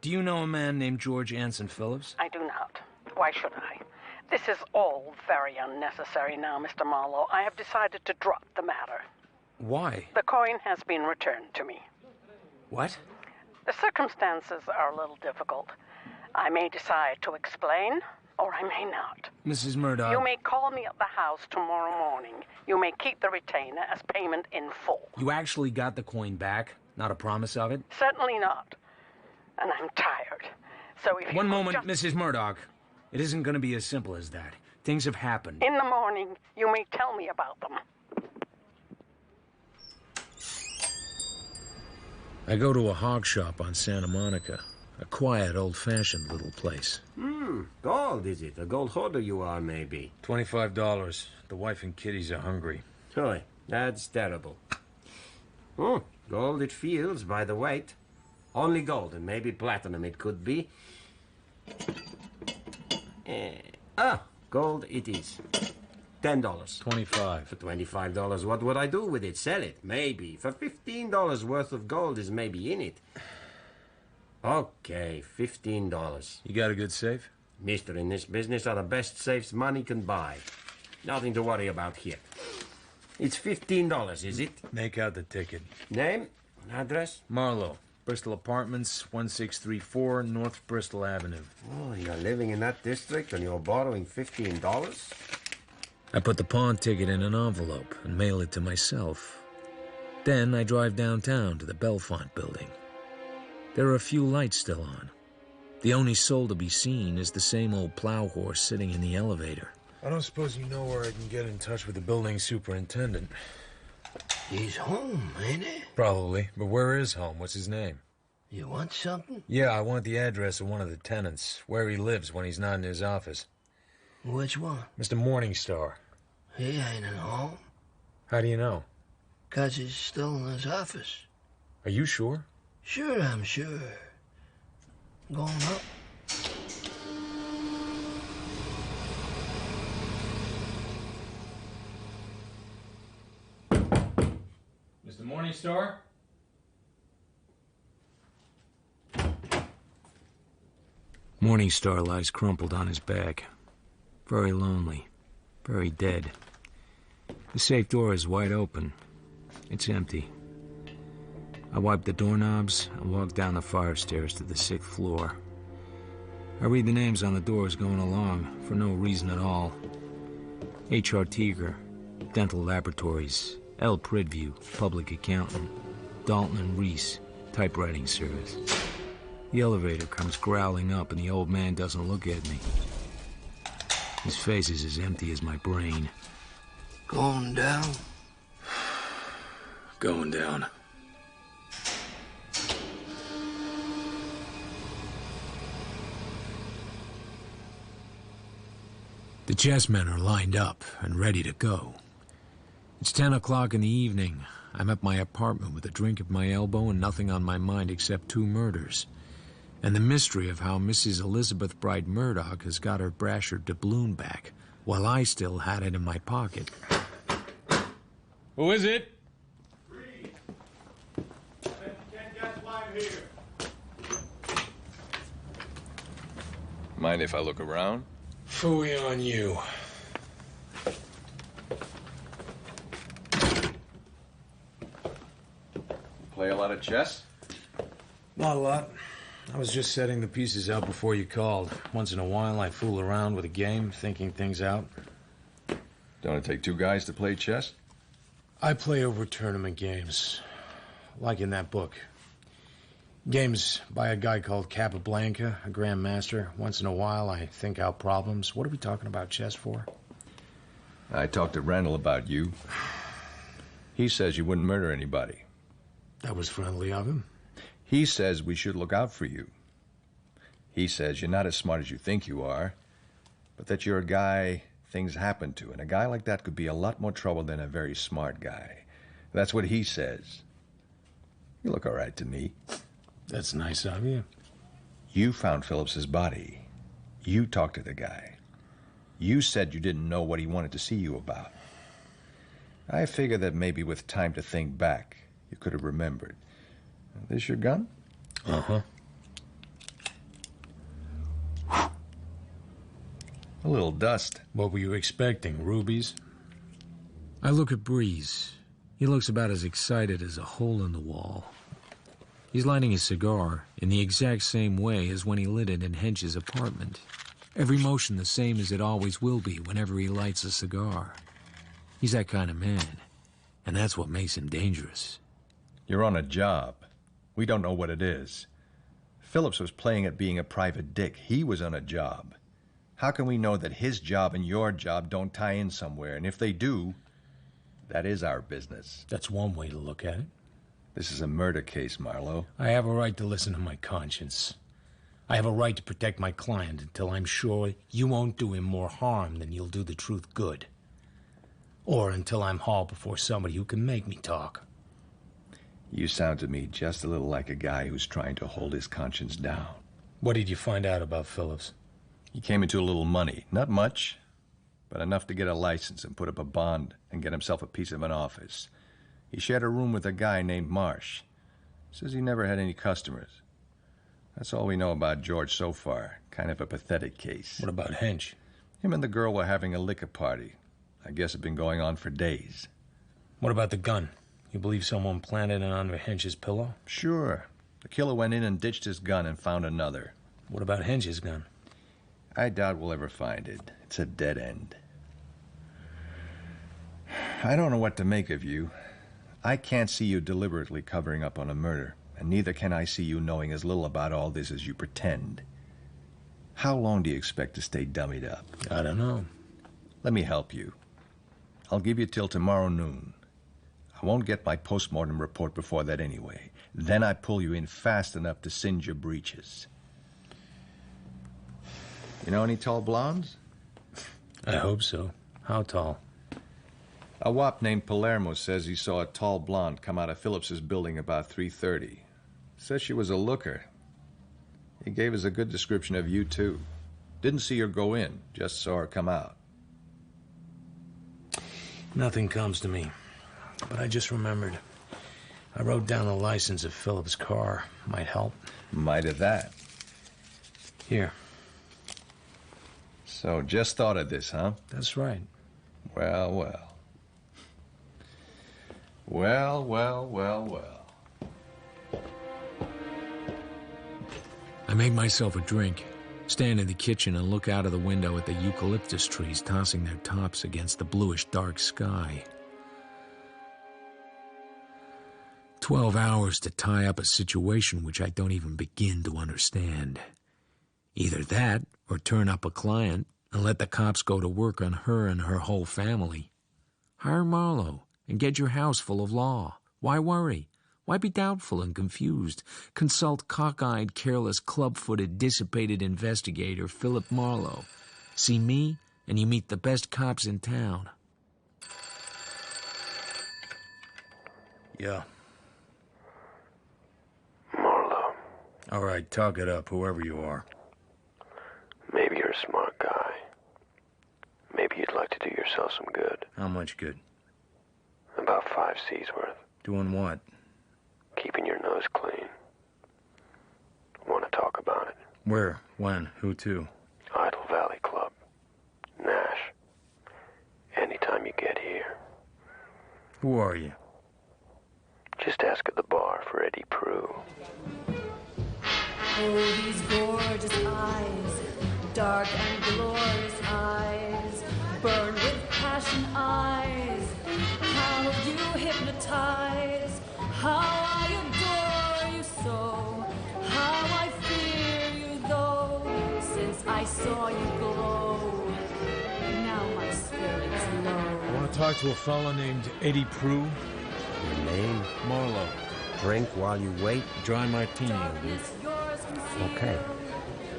[SPEAKER 12] Do you know a man named George Anson Phillips?
[SPEAKER 4] I do not. Why should I? This is all very unnecessary now, Mr. Marlowe. I have decided to drop the matter.
[SPEAKER 12] Why?
[SPEAKER 4] The coin has been returned to me.
[SPEAKER 12] What?
[SPEAKER 4] The circumstances are a little difficult. I may decide to explain, or I may not.
[SPEAKER 12] Mrs. Murdock...
[SPEAKER 4] You may call me at the house tomorrow morning. You may keep the retainer as payment in full.
[SPEAKER 12] You actually got the coin back? Not a promise of it?
[SPEAKER 4] Certainly not. And I'm tired. So if you...
[SPEAKER 12] One moment, Mrs. Murdock. It isn't going to be as simple as that. Things have happened.
[SPEAKER 4] In the morning, you may tell me about them.
[SPEAKER 1] I go to a hog shop on Santa Monica. A quiet, old-fashioned little place.
[SPEAKER 10] Gold, is it? A gold hoarder you are, maybe.
[SPEAKER 12] $25. The wife and kiddies are hungry.
[SPEAKER 10] Boy, that's terrible. Gold it feels by the weight. Only gold, and maybe platinum it could be. Gold it is. $10.
[SPEAKER 12] 25.
[SPEAKER 10] For $25, what would I do with it? Sell it? Maybe. For $15 worth of gold is maybe in it. Okay, $15.
[SPEAKER 12] You got a good safe?
[SPEAKER 10] Mister, in this business are the best safes money can buy. Nothing to worry about here. It's $15, is it?
[SPEAKER 12] Make out the ticket.
[SPEAKER 10] Name? Address?
[SPEAKER 12] Marlowe. Bristol Apartments, 1634 North Bristol Avenue.
[SPEAKER 10] Oh, you're living in that district and you're borrowing $15?
[SPEAKER 1] I put the pawn ticket in an envelope and mail it to myself. Then I drive downtown to the Belfont building. There are a few lights still on. The only soul to be seen is the same old plow horse sitting in the elevator.
[SPEAKER 12] I don't suppose you know where I can get in touch with the building superintendent.
[SPEAKER 18] He's home, ain't he?
[SPEAKER 1] Probably, but where is home? What's his name?
[SPEAKER 18] You want something?
[SPEAKER 1] Yeah, I want the address of one of the tenants, where he lives when he's not in his office.
[SPEAKER 18] Which one?
[SPEAKER 1] Mr. Morningstar.
[SPEAKER 18] He ain't at home.
[SPEAKER 1] How do you know?
[SPEAKER 18] 'Cause he's still in his office.
[SPEAKER 1] Are you sure?
[SPEAKER 18] Sure, I'm sure. Going up.
[SPEAKER 12] Mr. Morningstar?
[SPEAKER 1] Morningstar lies crumpled on his back. Very lonely. Very dead. The safe door is wide open. It's empty. I wipe the doorknobs and walk down the fire stairs to the 6th floor. I read the names on the doors going along for no reason at all. H.R. Teager, Dental Laboratories. L. Pridview, Public Accountant. Dalton and Reese, Typewriting Service. The elevator comes growling up and the old man doesn't look at me. His face is as empty as my brain.
[SPEAKER 18] Going down?
[SPEAKER 1] Going down. The chessmen are lined up and ready to go. It's 10 o'clock in the evening. I'm at my apartment with a drink at my elbow and nothing on my mind except 2 murders. And the mystery of how Mrs. Elizabeth Bright Murdock has got her brasher doubloon back, while I still had it in my pocket.
[SPEAKER 12] Who is it?
[SPEAKER 15] Mind if I look around?
[SPEAKER 12] Phooey on you.
[SPEAKER 15] Play a lot of chess?
[SPEAKER 12] Not a lot. I was just setting the pieces out before you called. Once in a while, I fool around with a game, thinking things out.
[SPEAKER 15] Don't it take two guys to play chess?
[SPEAKER 12] I play over tournament games, like in that book. Games by a guy called Capablanca, a grandmaster. Once in a while, I think out problems. What are we talking about chess for?
[SPEAKER 15] I talked to Randall about you. He says you wouldn't murder anybody.
[SPEAKER 12] That was friendly of him.
[SPEAKER 15] He says we should look out for you. He says you're not as smart as you think you are, but that you're a guy things happen to, and a guy like that could be a lot more trouble than a very smart guy. That's what he says. You look all right to me.
[SPEAKER 12] That's nice of you.
[SPEAKER 15] You found Phillips's body. You talked to the guy. You said you didn't know what he wanted to see you about. I figure that maybe with time to think back, you could have remembered. This your gun?
[SPEAKER 12] Uh-huh.
[SPEAKER 15] A little dust.
[SPEAKER 12] What were you expecting, rubies?
[SPEAKER 1] I look at Breeze. He looks about as excited as a hole in the wall. He's lighting his cigar in the exact same way as when he lit it in Hench's apartment. Every motion the same as it always will be whenever he lights a cigar. He's that kind of man, and that's what makes him dangerous.
[SPEAKER 15] You're on a job. We don't know what it is. Phillips was playing at being a private dick. He was on a job. How can we know that his job and your job don't tie in somewhere? And if they do, that is our business.
[SPEAKER 12] That's one way to look at it.
[SPEAKER 15] This is a murder case, Marlowe.
[SPEAKER 12] I have a right to listen to my conscience. I have a right to protect my client until I'm sure you won't do him more harm than you'll do the truth good. Or until I'm hauled before somebody who can make me talk.
[SPEAKER 15] You sound to me just a little like a guy who's trying to hold his conscience down.
[SPEAKER 12] What did you find out about Phillips?
[SPEAKER 15] He came into a little money. Not much, but enough to get a license and put up a bond and get himself a piece of an office. He shared a room with a guy named Marsh. Says he never had any customers. That's all we know about George so far. Kind of a pathetic case.
[SPEAKER 12] What about Hench?
[SPEAKER 15] Him and the girl were having a liquor party. I guess it'd been going on for days.
[SPEAKER 12] What about the gun? You believe someone planted it under Hench's pillow?
[SPEAKER 15] Sure. The killer went in and ditched his gun and found another.
[SPEAKER 12] What about Hench's gun?
[SPEAKER 15] I doubt we'll ever find it. It's a dead end. I don't know what to make of you. I can't see you deliberately covering up on a murder, and neither can I see you knowing as little about all this as you pretend. How long do you expect to stay dummied up?
[SPEAKER 12] I don't know.
[SPEAKER 15] Let me help you. I'll give you till tomorrow noon. I won't get my postmortem report before that anyway. Then I pull you in fast enough to singe your breeches. You know any tall blondes?
[SPEAKER 12] I hope so. How tall?
[SPEAKER 15] A wop named Palermo says he saw a tall blonde come out of Phillips's building about 3:30. Says she was a looker. He gave us a good description of you, too. Didn't see her go in, just saw her come out.
[SPEAKER 12] Nothing comes to me. But I just remembered. I wrote down the license of Phillips' car. Might help.
[SPEAKER 15] Might of that.
[SPEAKER 12] Here.
[SPEAKER 15] So, just thought of this, huh?
[SPEAKER 12] That's right.
[SPEAKER 15] Well, well. Well, well, well, well.
[SPEAKER 1] I make myself a drink, stand in the kitchen and look out of the window at the eucalyptus trees tossing their tops against the bluish dark sky. 12 hours to tie up a situation which I don't even begin to understand. Either that, or turn up a client and let the cops go to work on her and her whole family. Hire Marlowe and get your house full of law. Why worry? Why be doubtful and confused? Consult cockeyed, careless, club-footed, dissipated investigator Philip Marlowe. See me, and you meet the best cops in town.
[SPEAKER 12] Yeah.
[SPEAKER 17] Marlowe.
[SPEAKER 12] All right, talk it up, whoever you are.
[SPEAKER 17] Maybe you're a smart guy. Maybe you'd like to do yourself some good.
[SPEAKER 12] How much good?
[SPEAKER 17] $1 About 5 C's worth.
[SPEAKER 12] Doing what?
[SPEAKER 17] Keeping your nose clean. Want to talk about it?
[SPEAKER 12] Where? When? Who to?
[SPEAKER 17] Idle Valley Club. Nash. Anytime you get here.
[SPEAKER 12] Who are you?
[SPEAKER 17] Just ask at the bar for Eddie Prue.
[SPEAKER 19] Oh, these gorgeous eyes, dark and glorious eyes, burn with passion eyes. How you hypnotize, how I adore you so, how I fear you though, since I saw you glow. Now my spirit's low.
[SPEAKER 12] I want to talk to a fella named Eddie Prue.
[SPEAKER 10] Your name?
[SPEAKER 12] Marlowe.
[SPEAKER 10] Drink while you wait?
[SPEAKER 12] Dry martini, dude.
[SPEAKER 10] Okay.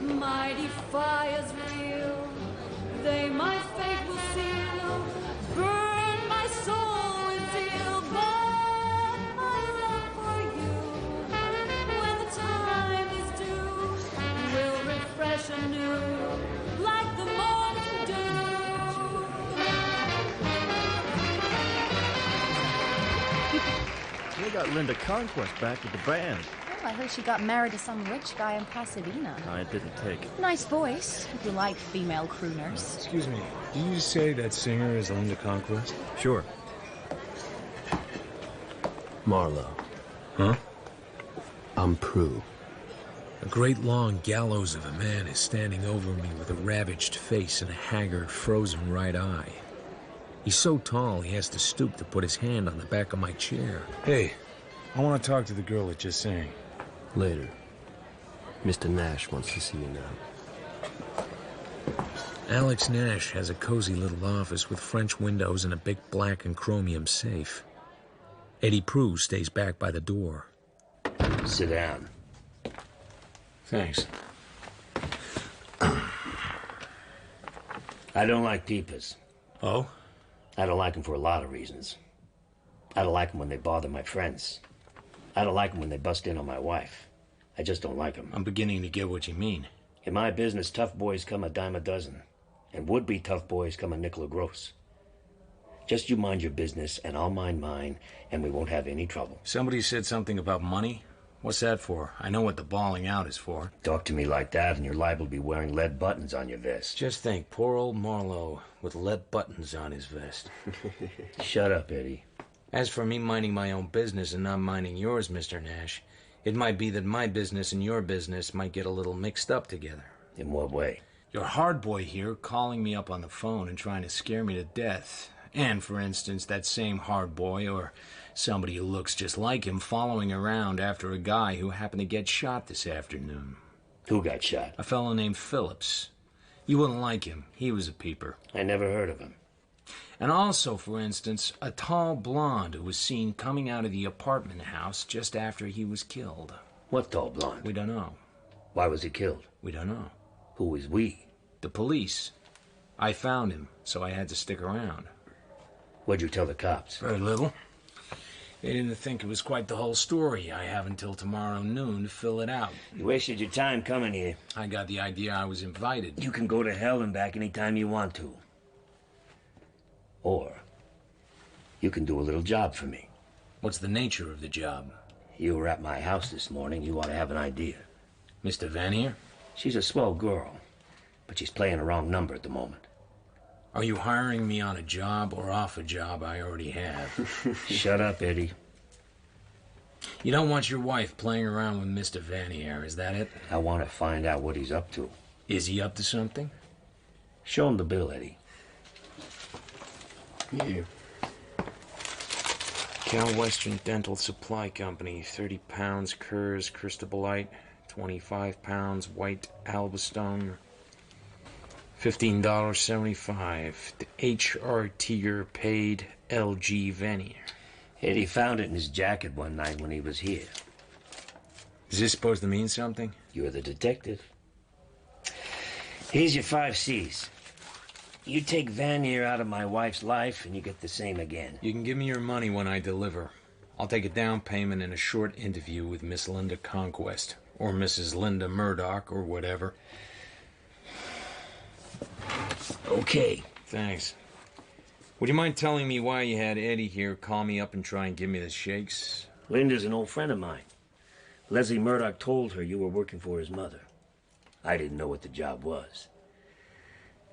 [SPEAKER 19] Mighty fires real, they my fate will seal. Burn my soul with zeal, but my love for you, when the time is due, will refresh anew, like the morning dew.
[SPEAKER 20] They got Linda Conquest back with the band.
[SPEAKER 21] Oh, I heard she got married to some rich guy in Pasadena.
[SPEAKER 20] I didn't take it.
[SPEAKER 21] Nice voice, if you like female crooners.
[SPEAKER 12] Excuse me, did you say that singer is Linda Conquest?
[SPEAKER 20] Sure.
[SPEAKER 18] Marlowe.
[SPEAKER 12] Huh?
[SPEAKER 18] I'm Prue.
[SPEAKER 1] A great long gallows of a man is standing over me with a ravaged face and a haggard, frozen right eye. He's so tall he has to stoop to put his hand on the back of my chair.
[SPEAKER 12] Hey, I want to talk to the girl that just sang.
[SPEAKER 18] Later. Mr. Nash wants to see you now.
[SPEAKER 1] Alex Nash has a cozy little office with French windows and a big black and chromium safe. Eddie Prue stays back by the door.
[SPEAKER 22] Sit down.
[SPEAKER 12] Thanks.
[SPEAKER 22] I don't like peepers.
[SPEAKER 12] Oh?
[SPEAKER 22] I don't like them for a lot of reasons. I don't like them when they bother my friends. I don't like them when they bust in on my wife. I just don't like them.
[SPEAKER 12] I'm beginning to get what you mean.
[SPEAKER 22] In my business, tough boys come a dime a dozen. And would-be tough boys come a nickel a gross. Just you mind your business, and I'll mind mine, and we won't have any trouble.
[SPEAKER 12] Somebody said something about money? What's that for? I know what the bawling out is for.
[SPEAKER 22] Talk to me like that, and you're liable to be wearing lead buttons on your vest.
[SPEAKER 12] Just think, poor old Marlowe with lead buttons on his vest.
[SPEAKER 22] Shut up, Eddie.
[SPEAKER 12] As for me minding my own business and not minding yours, Mr. Nash, it might be that my business and your business might get a little mixed up together.
[SPEAKER 22] In what way?
[SPEAKER 12] Your hard boy here calling me up on the phone and trying to scare me to death. And, for instance, that same hard boy or somebody who looks just like him following around after a guy who happened to get shot this afternoon.
[SPEAKER 22] Who got shot?
[SPEAKER 12] A fellow named Phillips. You wouldn't like him. He was a peeper.
[SPEAKER 22] I never heard of him.
[SPEAKER 12] And also, for instance, a tall blonde who was seen coming out of the apartment house just after he was killed.
[SPEAKER 22] What tall blonde?
[SPEAKER 12] We don't know.
[SPEAKER 22] Why was he killed?
[SPEAKER 12] We don't know.
[SPEAKER 22] Who is we?
[SPEAKER 12] The police. I found him, so I had to stick around.
[SPEAKER 22] What'd you tell the cops?
[SPEAKER 12] Very little. They didn't think it was quite the whole story. I have until tomorrow noon to fill it out.
[SPEAKER 22] You wasted your time coming here.
[SPEAKER 12] I got the idea I was invited.
[SPEAKER 22] You can go to hell and back any time you want to. Or you can do a little job for me.
[SPEAKER 12] What's the nature of the job?
[SPEAKER 22] You were at my house this morning. You ought to have an idea.
[SPEAKER 12] Mr. Vanier?
[SPEAKER 22] She's a swell girl, but she's playing a wrong number at the moment.
[SPEAKER 12] Are you hiring me on a job or off a job I already have?
[SPEAKER 22] Shut up, Eddie.
[SPEAKER 12] You don't want your wife playing around with Mr. Vanier, is that it?
[SPEAKER 22] I want to find out what he's up to.
[SPEAKER 12] Is he up to something?
[SPEAKER 22] Show him the bill, Eddie.
[SPEAKER 12] Here. Cal Western Dental Supply Company, 30 pounds Kerrs Cristobalite, 25 pounds white Albastone, $15.75. The H.R. Tiger paid L.G. Vanier.
[SPEAKER 22] Eddie found it in his jacket one night when he was here.
[SPEAKER 12] Is this supposed to mean something?
[SPEAKER 22] You're the detective. Here's your 5 C's. You take Vanier out of my wife's life, and you get the same again.
[SPEAKER 12] You can give me your money when I deliver. I'll take a down payment and a short interview with Miss Linda Conquest, or Mrs. Linda Murdock, or whatever.
[SPEAKER 22] Okay.
[SPEAKER 12] Thanks. Would you mind telling me why you had Eddie here call me up and try and give me the shakes?
[SPEAKER 22] Linda's an old friend of mine. Leslie Murdock told her you were working for his mother. I didn't know what the job was.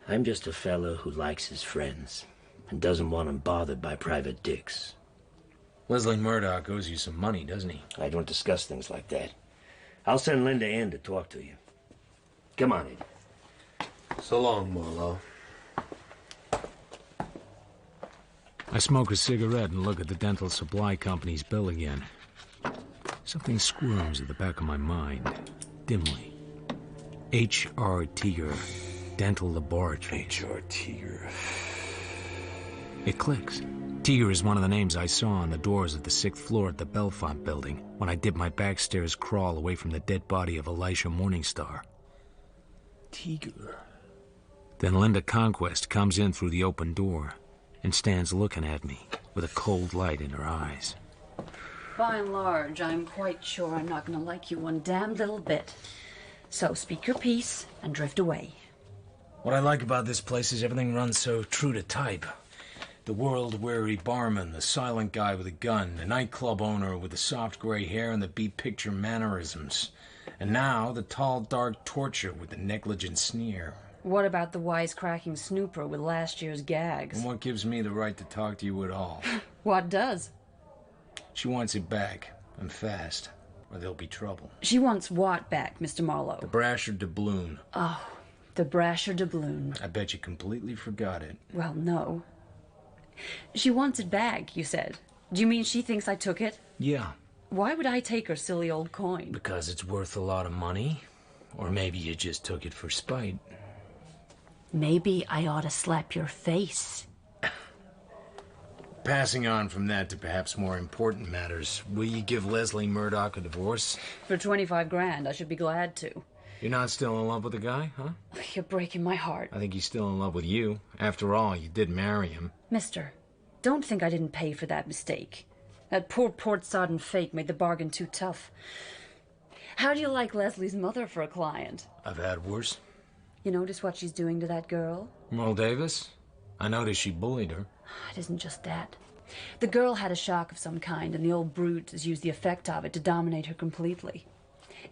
[SPEAKER 22] I'm just a fellow who likes his friends and doesn't want them bothered by private dicks.
[SPEAKER 12] Leslie Murdock owes you some money, doesn't he?
[SPEAKER 22] I don't discuss things like that. I'll send Linda in to talk to you. Come on, Eddie.
[SPEAKER 18] So long, Marlowe.
[SPEAKER 1] I smoke a cigarette and look at the dental supply company's bill again. Something squirms at the back of my mind, dimly. H.R. Tiger, Dental Laboratory.
[SPEAKER 12] H.R. Tiger.
[SPEAKER 1] It clicks. Tiger is one of the names I saw on the doors of the 6th floor at the Belfont building when I did my backstairs crawl away from the dead body of Elisha Morningstar.
[SPEAKER 12] Tiger.
[SPEAKER 1] Then Linda Conquest comes in through the open door and stands looking at me with a cold light in her eyes.
[SPEAKER 21] By and large, I'm quite sure I'm not going to like you one damn little bit. So speak your piece and drift away.
[SPEAKER 12] What I like about this place is everything runs so true to type. The world-weary barman, the silent guy with a gun, the nightclub owner with the soft gray hair and the beat-picture mannerisms. And now, the tall, dark torture with the negligent sneer.
[SPEAKER 21] What about the wisecracking snooper with last year's gags?
[SPEAKER 12] And what gives me the right to talk to you at all?
[SPEAKER 21] What does?
[SPEAKER 12] She wants it back, and fast, or there'll be trouble.
[SPEAKER 21] She wants what back, Mr. Marlowe?
[SPEAKER 12] The Brasher doubloon.
[SPEAKER 21] Oh, the Brasher doubloon.
[SPEAKER 12] I bet you completely forgot it.
[SPEAKER 21] Well, no. She wants it back, you said. Do you mean she thinks I took it?
[SPEAKER 12] Yeah.
[SPEAKER 21] Why would I take her silly old coin?
[SPEAKER 12] Because it's worth a lot of money. Or maybe you just took it for spite.
[SPEAKER 21] Maybe I ought to slap your face.
[SPEAKER 12] Passing on from that to perhaps more important matters, will you give Leslie Murdock a divorce?
[SPEAKER 21] For 25 grand, I should be glad to.
[SPEAKER 12] You're not still in love with the guy, huh?
[SPEAKER 21] You're breaking my heart.
[SPEAKER 12] I think he's still in love with you. After all, you did marry him.
[SPEAKER 21] Mister, don't think I didn't pay for that mistake. That poor port-sodden fate made the bargain too tough. How do you like Leslie's mother for a client?
[SPEAKER 12] I've had worse.
[SPEAKER 21] You notice what she's doing to that girl?
[SPEAKER 12] Merle Davis? I noticed she bullied her.
[SPEAKER 21] It isn't just that. The girl had a shock of some kind, and the old brute has used the effect of it to dominate her completely.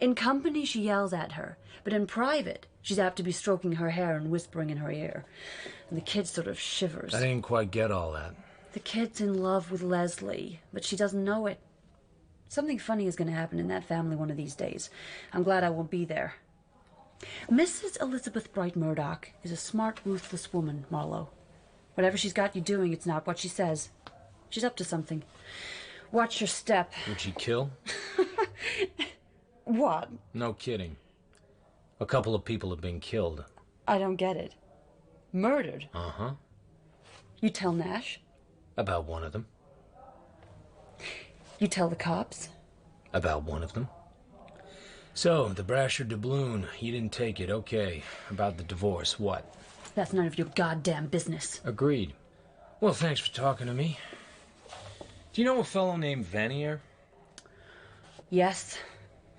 [SPEAKER 21] In company, she yells at her, but in private, she's apt to be stroking her hair and whispering in her ear. And the kid sort of shivers.
[SPEAKER 12] I didn't quite get all that.
[SPEAKER 21] The kid's in love with Leslie, but she doesn't know it. Something funny is going to happen in that family one of these days. I'm glad I won't be there. Mrs. Elizabeth Bright Murdock is a smart, ruthless woman, Marlowe. Whatever she's got you doing, it's not what she says. She's up to something. Watch your step.
[SPEAKER 12] Would she kill?
[SPEAKER 21] What?
[SPEAKER 12] No kidding. A couple of people have been killed.
[SPEAKER 21] I don't get it. Murdered?
[SPEAKER 12] Uh-huh.
[SPEAKER 21] You tell Nash?
[SPEAKER 12] About one of them.
[SPEAKER 21] You tell the cops?
[SPEAKER 12] About one of them. So, the Brasher doubloon, you didn't take it, okay. About the divorce, what?
[SPEAKER 21] That's none of your goddamn business.
[SPEAKER 12] Agreed. Well, thanks for talking to me. Do you know a fellow named Vanier?
[SPEAKER 21] Yes.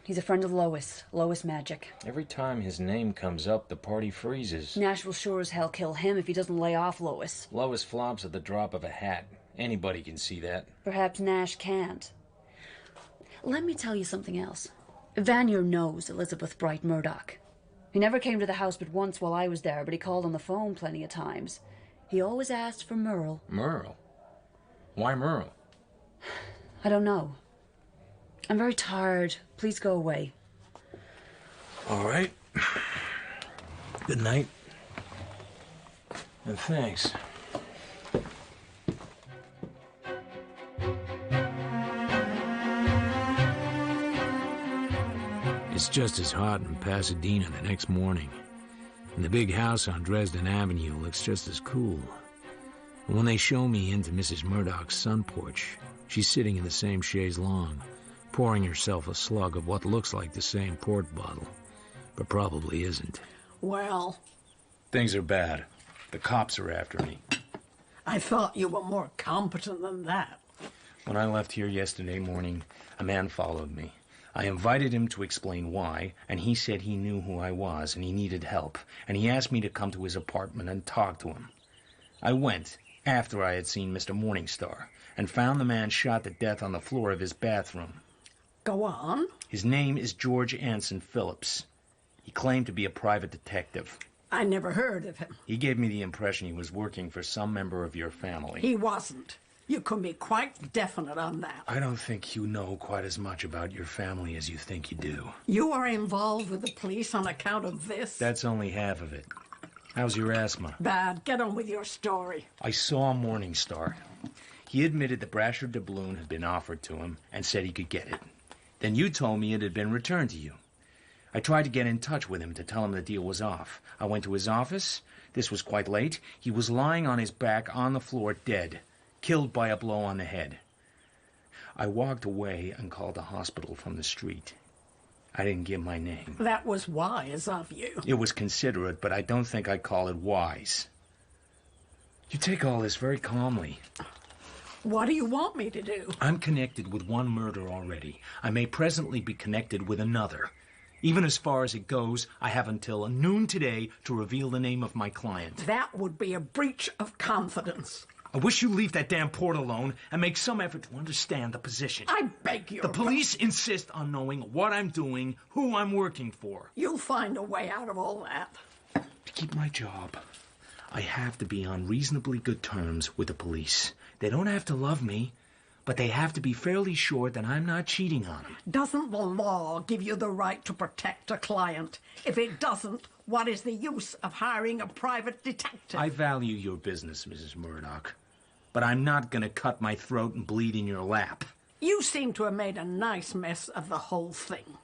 [SPEAKER 21] He's a friend of Lois Magic.
[SPEAKER 12] Every time his name comes up, the party freezes.
[SPEAKER 21] Nash will sure as hell kill him if he doesn't lay off Lois.
[SPEAKER 12] Lois flops at the drop of a hat. Anybody can see that.
[SPEAKER 21] Perhaps Nash can't. Let me tell you something else. Vanier knows Elizabeth Bright Murdock. He never came to the house but once while I was there, but he called on the phone plenty of times. He always asked for Merle.
[SPEAKER 12] Merle? Why Merle?
[SPEAKER 21] I don't know. I'm very tired. Please go away.
[SPEAKER 12] All right. Good night. And thanks.
[SPEAKER 1] It's just as hot in Pasadena the next morning, and the big house on Dresden Avenue looks just as cool. And when they show me into Mrs. Murdock's sun porch, she's sitting in the same chaise longue, pouring herself a slug of what looks like the same port bottle, but probably isn't.
[SPEAKER 4] Well,
[SPEAKER 12] Things are bad. The cops are after me.
[SPEAKER 4] I thought you were more competent than that.
[SPEAKER 12] When I left here yesterday morning, a man followed me. I invited him to explain why, and he said he knew who I was and he needed help, and he asked me to come to his apartment and talk to him. I went, After I had seen Mr. Morningstar and found the man shot to death on the floor of his bathroom.
[SPEAKER 4] Go on.
[SPEAKER 12] His name is George Anson Phillips. He claimed to be a private detective.
[SPEAKER 4] I never heard of him.
[SPEAKER 12] He gave me the impression he was working for some member of your family.
[SPEAKER 4] He wasn't. You can be quite definite on that.
[SPEAKER 12] I don't think you know quite as much about your family as you think you do.
[SPEAKER 4] You are involved with the police on account of this?
[SPEAKER 12] That's only half of it. How's your asthma?
[SPEAKER 4] Bad. Get on with your story.
[SPEAKER 12] I saw Morningstar. He admitted the Brasher doubloon had been offered to him and said he could get it. Then you told me it had been returned to you. I tried to get in touch with him to tell him the deal was off. I went to his office. This was quite late. He was lying on his back on the floor, dead, killed by a blow on the head. I walked away and called the hospital from the street. I didn't give my name.
[SPEAKER 4] That was wise of you.
[SPEAKER 12] It was considerate, but I don't think I'd call it wise. You take all this very calmly.
[SPEAKER 4] What do you want me to do?
[SPEAKER 12] I'm connected with one murder already. I may presently be connected with another. Even as far as it goes, I have until noon today to reveal the name of my client.
[SPEAKER 4] That would be a breach of confidence.
[SPEAKER 12] I wish you'd leave that damn port alone and make some effort to understand the position.
[SPEAKER 4] I beg you.
[SPEAKER 12] The police insist on knowing what I'm doing, who I'm working for.
[SPEAKER 4] You'll find a way out of all that.
[SPEAKER 12] To keep my job, I have to be on reasonably good terms with the police. They don't have to love me, but they have to be fairly sure that I'm not cheating on them.
[SPEAKER 4] Doesn't the law give you the right to protect a client? If it doesn't, what is the use of hiring a private detective?
[SPEAKER 12] I value your business, Mrs. Murdock, but I'm not going to cut my throat and bleed in your lap.
[SPEAKER 4] You seem to have made a nice mess of the whole thing.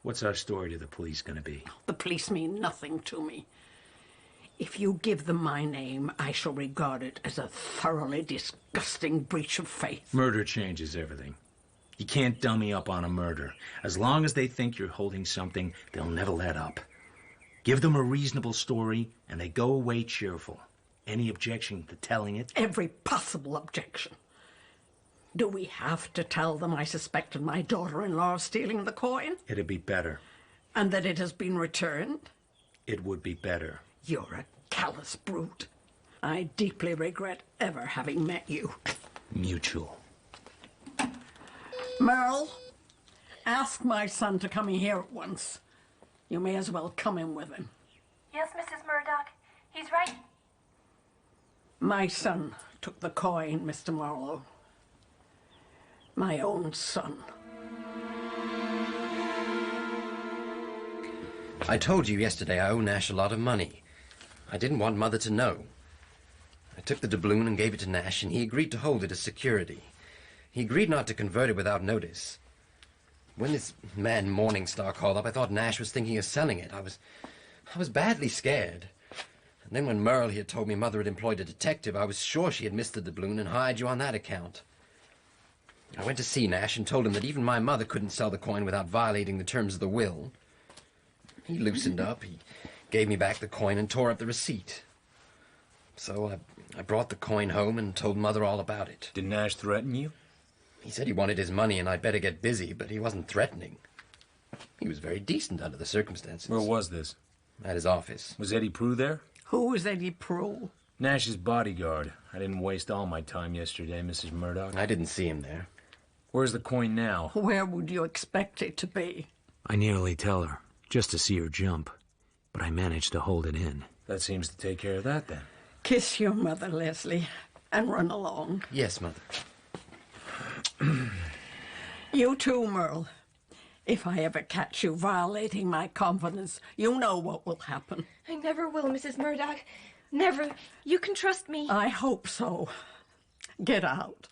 [SPEAKER 12] What's our story to the police going to be?
[SPEAKER 4] The police mean nothing to me. If you give them my name, I shall regard it as a thoroughly disgusting breach of faith.
[SPEAKER 12] Murder changes everything. You can't dummy up on a murder. As long as they think you're holding something, they'll never let up. Give them a reasonable story, and they go away cheerful. Any objection to telling it?
[SPEAKER 4] Every possible objection. Do we have to tell them I suspected my daughter-in-law of stealing the coin?
[SPEAKER 12] It'd be better.
[SPEAKER 4] And that it has been returned?
[SPEAKER 12] It would be better.
[SPEAKER 4] You're a callous brute. I deeply regret ever having met you.
[SPEAKER 12] Mutual.
[SPEAKER 4] Merle, ask my son to come in here at once. You may as well come in with him.
[SPEAKER 3] Yes, Mrs. Murdock. He's right.
[SPEAKER 4] My son took the coin, Mr. Marlowe. My own son.
[SPEAKER 18] I told you yesterday I owe Nash a lot of money. I didn't want Mother to know. I took the doubloon and gave it to Nash, and he agreed to hold it as security. He agreed not to convert it without notice. When this man Morningstar called up, I thought Nash was thinking of selling it. I was badly scared. And then when Merle had told me Mother had employed a detective, I was sure she had missed the doubloon and hired you on that account. I went to see Nash and told him that even my mother couldn't sell the coin without violating the terms of the will. He loosened up. He gave me back the coin and tore up the receipt. So I brought the coin home and told Mother all about it.
[SPEAKER 12] Did Nash threaten you?
[SPEAKER 18] He said he wanted his money and I'd better get busy, but he wasn't threatening. He was very decent under the circumstances.
[SPEAKER 12] Where was this?
[SPEAKER 18] At his office.
[SPEAKER 12] Was Eddie Prue there?
[SPEAKER 4] Who is Eddie Prue?
[SPEAKER 12] Nash's bodyguard. I didn't waste all my time yesterday, Mrs. Murdock.
[SPEAKER 18] I didn't see him there.
[SPEAKER 12] Where's the coin now?
[SPEAKER 4] Where would you expect it to be?
[SPEAKER 1] I nearly tell her, just to see her jump, but I managed to hold it in.
[SPEAKER 12] That seems to take care of that, then.
[SPEAKER 4] Kiss your mother, Leslie, and run along.
[SPEAKER 18] Yes, Mother.
[SPEAKER 4] You too, Merle. If I ever catch you violating my confidence, you know what will happen.
[SPEAKER 3] I never will, Mrs. Murdock. Never. You can trust me.
[SPEAKER 4] I hope so. Get out.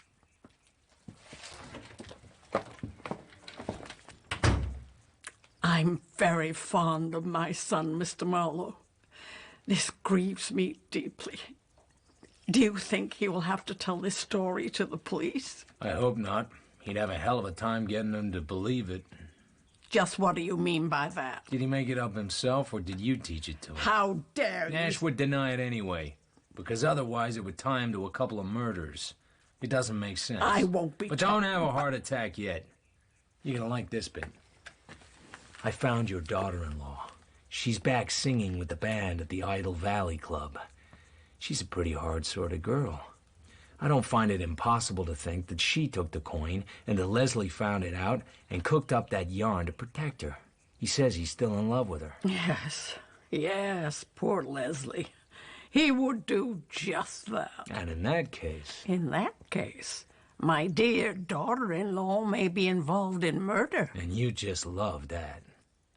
[SPEAKER 4] I'm very fond of my son, Mr. Marlowe. This grieves me deeply. Do you think he will have to tell this story to the police?
[SPEAKER 12] I hope not. He'd have a hell of a time getting them to believe it.
[SPEAKER 4] Just what do you mean by that?
[SPEAKER 12] Did he make it up himself, or did you teach it to him?
[SPEAKER 4] How dare you?
[SPEAKER 12] Nash would deny it anyway, because otherwise it would tie him to a couple of murders. It doesn't make sense.
[SPEAKER 4] I won't be.
[SPEAKER 12] But don't have a heart attack yet. You're gonna like this bit. I found your daughter-in-law. She's back singing with the band at the Idle Valley Club. She's a pretty hard sort of girl. I don't find it impossible to think that she took the coin and that Leslie found it out and cooked up that yarn to protect her. He says he's still in love with her.
[SPEAKER 4] Yes, yes, poor Leslie. He would do just that.
[SPEAKER 12] And in that case...
[SPEAKER 4] In that case, my dear daughter-in-law may be involved in murder.
[SPEAKER 12] And you just love that.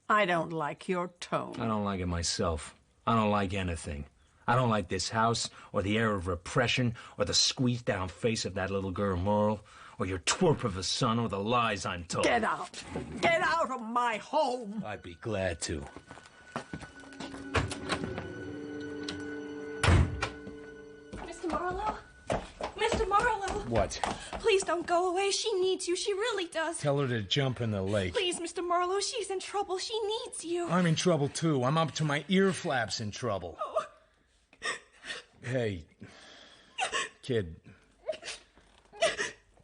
[SPEAKER 4] I don't like your tone.
[SPEAKER 12] I don't like it myself. I don't like anything. I don't like this house, or the air of repression, or the squeezed-down face of that little girl, Merle, or your twerp of a son, or the lies I'm told.
[SPEAKER 4] Get out! Get out of my home!
[SPEAKER 12] I'd be glad to.
[SPEAKER 3] Mr. Marlowe? Mr. Marlowe?
[SPEAKER 12] What?
[SPEAKER 3] Please don't go away. She needs you. She really does.
[SPEAKER 12] Tell her to jump in the lake.
[SPEAKER 3] Please, Mr. Marlowe. She's in trouble. She needs you.
[SPEAKER 12] I'm in trouble, too. I'm up to my ear flaps in trouble.
[SPEAKER 3] Oh.
[SPEAKER 12] Hey, kid.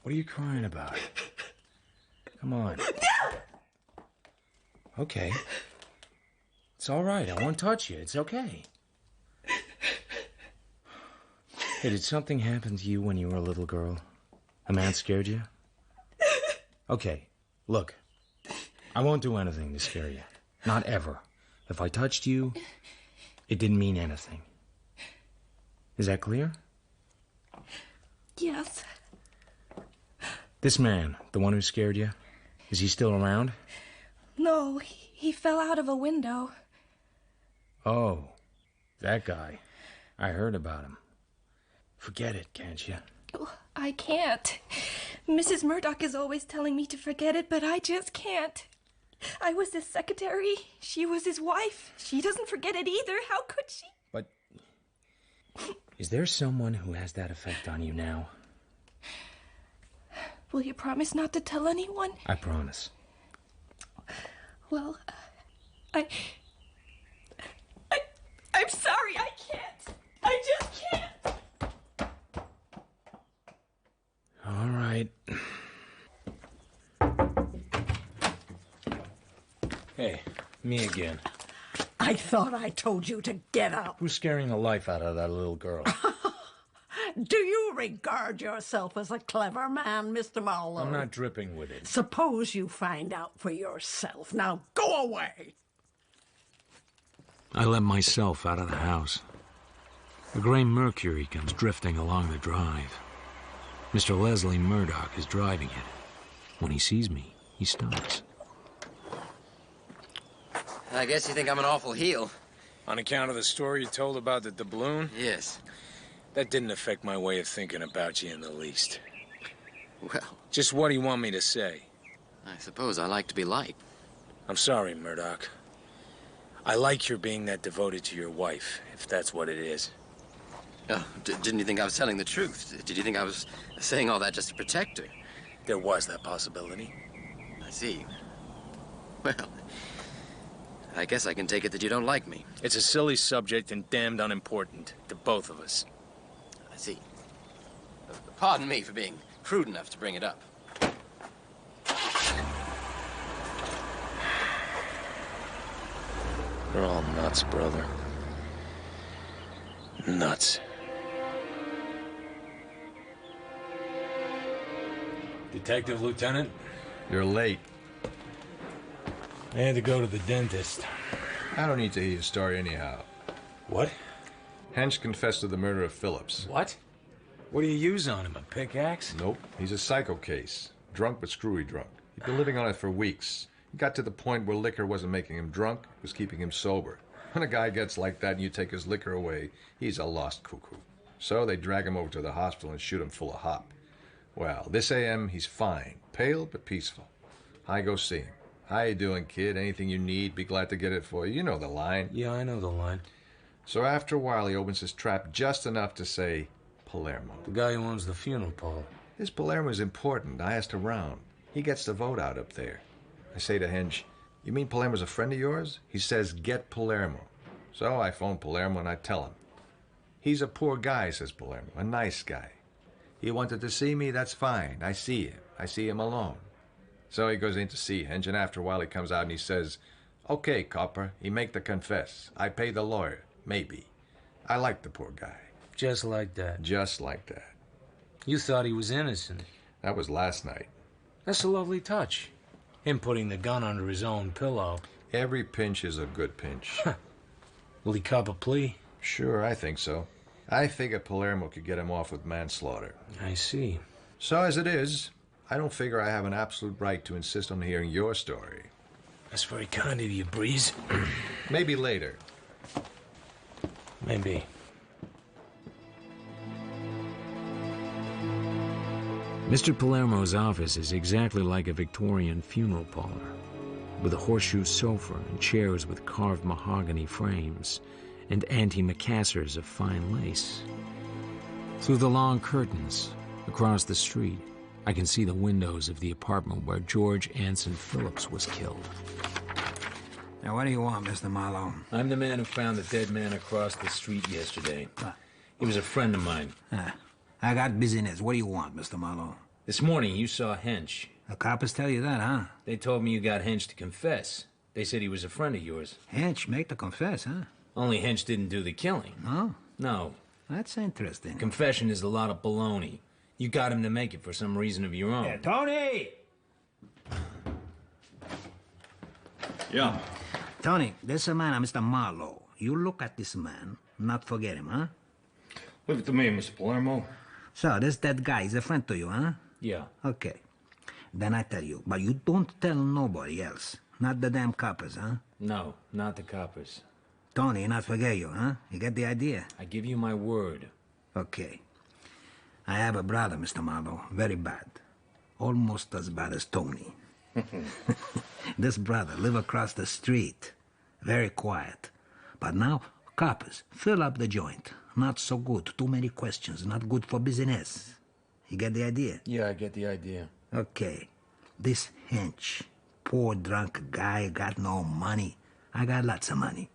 [SPEAKER 12] What are you crying about? Come on. Okay. It's all right. I won't touch you. It's okay. Hey, did something happen to you when you were a little girl? A man scared you? Okay, look. I won't do anything to scare you. Not ever. If I touched you, it didn't mean anything. Is that clear?
[SPEAKER 3] Yes.
[SPEAKER 12] This man, the one who scared you, is he still around?
[SPEAKER 3] No, he fell out of a window.
[SPEAKER 12] Oh, that guy. I heard about him. Forget it, can't you?
[SPEAKER 3] I can't. Mrs. Murdock is always telling me to forget it, but I just can't. I was his secretary. She was his wife. She doesn't forget it either. How could she?
[SPEAKER 12] But is there someone who has that effect on you now?
[SPEAKER 3] Will you promise not to tell anyone?
[SPEAKER 12] I promise.
[SPEAKER 3] Well, I'm sorry. I can't. I just can't.
[SPEAKER 12] All right. Hey, me again.
[SPEAKER 4] I thought I told you to get out.
[SPEAKER 12] Who's scaring the life out of that little girl?
[SPEAKER 4] Do you regard yourself as a clever man, Mr. Marlowe?
[SPEAKER 12] I'm not dripping with it.
[SPEAKER 4] Suppose you find out for yourself. Now go away.
[SPEAKER 1] I let myself out of the house. A gray Mercury comes drifting along the drive. Mr. Leslie Murdock is driving it. When he sees me, he stops.
[SPEAKER 18] I guess you think I'm an awful heel.
[SPEAKER 12] On account of the story you told about the doubloon?
[SPEAKER 18] Yes.
[SPEAKER 12] That didn't affect my way of thinking about you in the least.
[SPEAKER 18] Well...
[SPEAKER 12] Just what do you want me to say?
[SPEAKER 18] I suppose I like to be liked.
[SPEAKER 12] I'm sorry, Murdock. I like your being that devoted to your wife, if that's what it is.
[SPEAKER 18] Oh, didn't you think I was telling the truth? Did you think I was saying all that just to protect her?
[SPEAKER 12] There was that possibility.
[SPEAKER 18] I see. Well, I guess I can take it that you don't like me.
[SPEAKER 12] It's a silly subject and damned unimportant to both of us.
[SPEAKER 18] I see. Pardon me for being crude enough to bring it up.
[SPEAKER 12] We're all nuts, brother. Nuts. Detective Lieutenant?
[SPEAKER 15] You're late.
[SPEAKER 12] I had to go to the dentist.
[SPEAKER 15] I don't need to hear your story anyhow.
[SPEAKER 12] What?
[SPEAKER 15] Hench confessed to the murder of Phillips.
[SPEAKER 12] What? What do you use on him, a pickaxe?
[SPEAKER 15] Nope. He's a psycho case. Drunk but screwy drunk. He'd been living on it for weeks. He got to the point where liquor wasn't making him drunk, it was keeping him sober. When a guy gets like that and you take his liquor away, he's a lost cuckoo. So they drag him over to the hospital and shoot him full of hop. Well, this AM, he's fine. Pale but peaceful. I go see him. How you doing, kid? Anything you need, be glad to get it for you. You know the line.
[SPEAKER 12] Yeah, I know the line.
[SPEAKER 15] So after a while, he opens his trap just enough to say, Palermo.
[SPEAKER 12] The guy who owns the funeral parlor.
[SPEAKER 15] This Palermo is important. I asked around. He gets the vote out up there. I say to Hench, you mean Palermo's a friend of yours? He says, get Palermo. So I phone Palermo and I tell him. He's a poor guy, says Palermo, a nice guy. He wanted to see me, that's fine. I see him. I see him alone. So he goes in to see Hench, and after a while he comes out and he says, okay, copper, he make the confess. I pay the lawyer. Maybe. I like the poor guy.
[SPEAKER 12] Just like that.
[SPEAKER 15] Just like that.
[SPEAKER 12] You thought he was innocent.
[SPEAKER 15] That was last night.
[SPEAKER 12] That's a lovely touch. Him putting the gun under his own pillow.
[SPEAKER 15] Every pinch is a good pinch.
[SPEAKER 12] Will he cop a plea?
[SPEAKER 15] Sure, I think so. I figure Palermo could get him off with manslaughter.
[SPEAKER 12] I see.
[SPEAKER 15] So as it is, I don't figure I have an absolute right to insist on hearing your story.
[SPEAKER 12] That's very kind of you, Breeze.
[SPEAKER 15] Maybe later.
[SPEAKER 12] Maybe.
[SPEAKER 1] Mr. Palermo's office is exactly like a Victorian funeral parlor, with a horseshoe sofa and chairs with carved mahogany frames and antimacassars of fine lace. Through the long curtains, across the street, I can see the windows of the apartment where George Anson Phillips was killed.
[SPEAKER 11] Now, what do you want, Mr. Marlowe?
[SPEAKER 12] I'm the man who found the dead man across the street yesterday. He was a friend of mine.
[SPEAKER 11] I got business. What do you want, Mr. Marlowe?
[SPEAKER 12] This morning, you saw Hench.
[SPEAKER 11] The coppers tell you that, huh?
[SPEAKER 12] They told me you got Hench to confess. They said he was a friend of yours.
[SPEAKER 11] Hench make the confess, huh?
[SPEAKER 12] Only Hench didn't do the killing.
[SPEAKER 11] No?
[SPEAKER 12] No.
[SPEAKER 11] That's interesting.
[SPEAKER 12] Confession is a lot of baloney. You got him to make it for some reason of your own.
[SPEAKER 11] Yeah, Tony!
[SPEAKER 5] Yeah.
[SPEAKER 11] Tony, this is a man, Mr. Marlowe. You look at this man, not forget him, huh?
[SPEAKER 5] Leave it to me, Mr. Palermo.
[SPEAKER 11] So, this dead guy is a friend to you, huh?
[SPEAKER 12] Yeah.
[SPEAKER 11] Okay. Then I tell you, but you don't tell nobody else. Not the damn coppers, huh?
[SPEAKER 12] No, not the coppers.
[SPEAKER 11] Tony, not forget you, huh? You get the idea?
[SPEAKER 12] I give you my word.
[SPEAKER 11] Okay. I have a brother, Mr. Marlowe. Very bad. Almost as bad as Tony. This brother live across the street. Very quiet. But now, coppers, fill up the joint. Not so good. Too many questions. Not good for business. You get the idea?
[SPEAKER 12] Yeah, I get the idea.
[SPEAKER 11] Okay. This Hench, poor drunk guy, got no money. I got lots of money.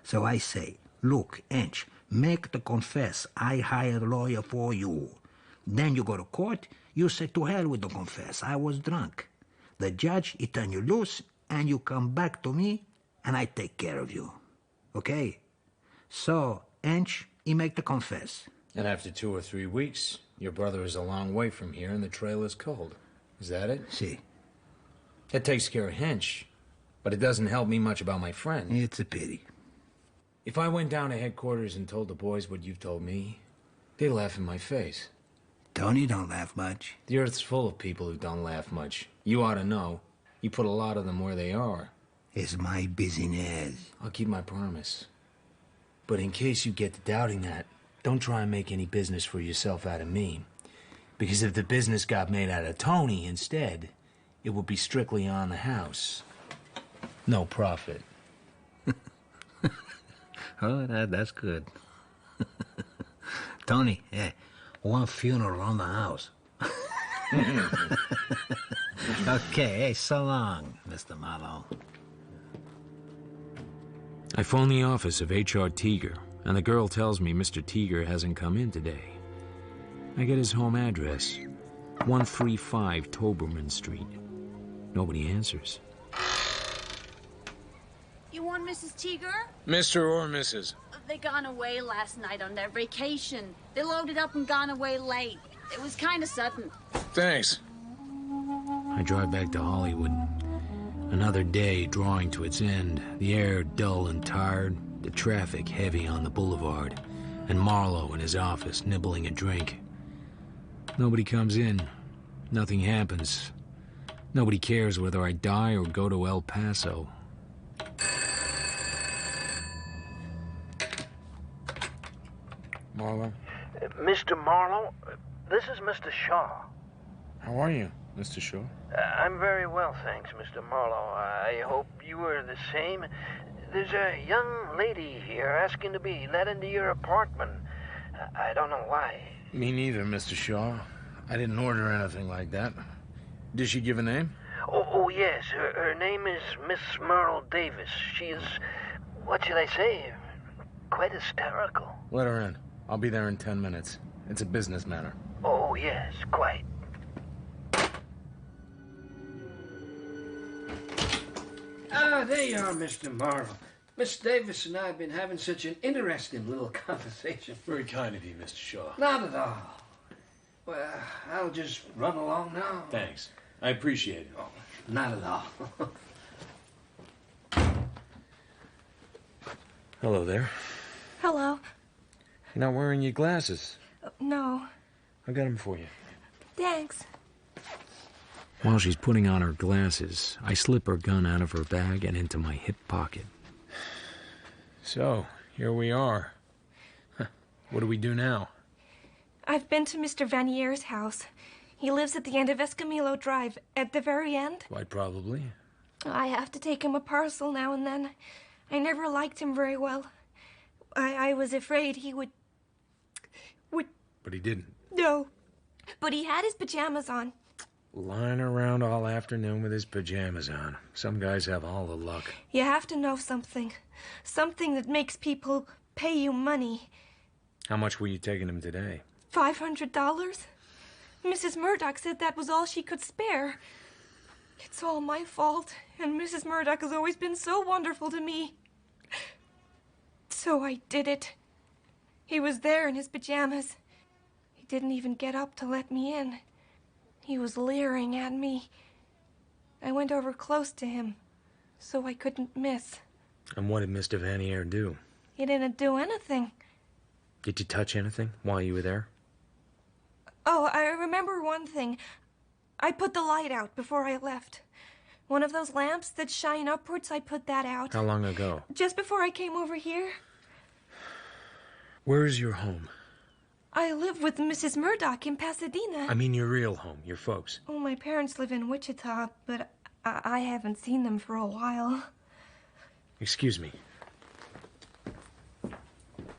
[SPEAKER 11] So I say, look, Hench, make the confess. I hire a lawyer for you. Then you go to court. You say, to hell with the confess. I was drunk. The judge, he turn you loose, and you come back to me, and I take care of you. Okay? So, Hench, he make the confess.
[SPEAKER 12] And after 2 or 3 weeks, your brother is a long way from here and the trail is cold. Is that it?
[SPEAKER 11] See.
[SPEAKER 12] That takes care of Hench, but it doesn't help me much about my friend.
[SPEAKER 11] It's a pity.
[SPEAKER 12] If I went down to headquarters and told the boys what you've told me, they'd laugh in my face.
[SPEAKER 11] Tony don't laugh much.
[SPEAKER 12] The Earth's full of people who don't laugh much. You ought to know. You put a lot of them where they are.
[SPEAKER 11] It's my business.
[SPEAKER 12] I'll keep my promise. But in case you get to doubting that, don't try and make any business for yourself out of me. Because if the business got made out of Tony instead, it would be strictly on the house. No profit.
[SPEAKER 11] Oh, that's good. Tony, one funeral on the house. Okay, hey, so long, Mr. Marlowe.
[SPEAKER 1] I phone the office of H.R. Teager, and the girl tells me Mr. Teager hasn't come in today. I get his home address, 135 Toberman Street. Nobody answers.
[SPEAKER 13] You want Mrs. Teager?
[SPEAKER 12] Mr. or Mrs.?
[SPEAKER 13] They gone away last night on their vacation. They loaded up and gone away late. It was kind of sudden.
[SPEAKER 12] Thanks.
[SPEAKER 1] I drive back to Hollywood. Another day drawing to its end, the air dull and tired, the traffic heavy on the boulevard, and Marlowe in his office nibbling a drink. Nobody comes in. Nothing happens. Nobody cares whether I die or go to El Paso.
[SPEAKER 12] Marlowe?
[SPEAKER 6] Mr. Marlowe, this is Mr. Shaw.
[SPEAKER 12] How are you, Mr. Shaw?
[SPEAKER 6] I'm very well, thanks, Mr. Marlowe. I hope you are the same. There's a young lady here asking to be let into your apartment. I don't know why.
[SPEAKER 12] Me neither, Mr. Shaw. I didn't order anything like that. Did she give a name?
[SPEAKER 6] Oh yes. Her name is Miss Merle Davis. She is, what should I say, quite hysterical.
[SPEAKER 12] Let her in. I'll be there in 10 minutes. It's a business matter.
[SPEAKER 6] Oh, yes, quite.
[SPEAKER 9] Ah, there you are, Mr. Marlowe.
[SPEAKER 6] Miss Davis and I have been having such an interesting little conversation.
[SPEAKER 12] Very kind of you, Mr. Shaw.
[SPEAKER 6] Not at all. Well, I'll just run along now.
[SPEAKER 12] Thanks. I appreciate it.
[SPEAKER 6] Oh, not at all.
[SPEAKER 12] Hello there.
[SPEAKER 3] Hello.
[SPEAKER 12] You're not wearing your glasses.
[SPEAKER 3] No.
[SPEAKER 12] I got them for you.
[SPEAKER 3] Thanks.
[SPEAKER 1] While she's putting on her glasses, I slip her gun out of her bag and into my hip pocket.
[SPEAKER 12] So, here we are. What do we do now?
[SPEAKER 3] I've been to Mr. Vanier's house. He lives at the end of Escamillo Drive, at the very end.
[SPEAKER 12] Quite probably.
[SPEAKER 3] I have to take him a parcel now and then. I never liked him very well. I was afraid he would...
[SPEAKER 12] But he didn't.
[SPEAKER 3] No. But he had his pajamas on.
[SPEAKER 12] Lying around all afternoon with his pajamas on. Some guys have all the luck.
[SPEAKER 3] You have to know something. Something that makes people pay you money.
[SPEAKER 12] How much were you taking him today?
[SPEAKER 3] $500? Mrs. Murdock said that was all she could spare. It's all my fault, and Mrs. Murdock has always been so wonderful to me. So I did it. He was there in his pajamas. He didn't even get up to let me in. He was leering at me. I went over close to him, so I couldn't miss.
[SPEAKER 12] And what did Mr. Vanier do?
[SPEAKER 3] He didn't do anything.
[SPEAKER 12] Did you touch anything while you were there?
[SPEAKER 3] Oh, I remember one thing. I put the light out before I left. One of those lamps that shine upwards, I put that out.
[SPEAKER 12] How long ago?
[SPEAKER 3] Just before I came over here.
[SPEAKER 12] Where is your home?
[SPEAKER 3] I live with Mrs. Murdock in Pasadena.
[SPEAKER 12] I mean your real home, your folks.
[SPEAKER 3] Oh, my parents live in Wichita, but I haven't seen them for a while.
[SPEAKER 12] Excuse me.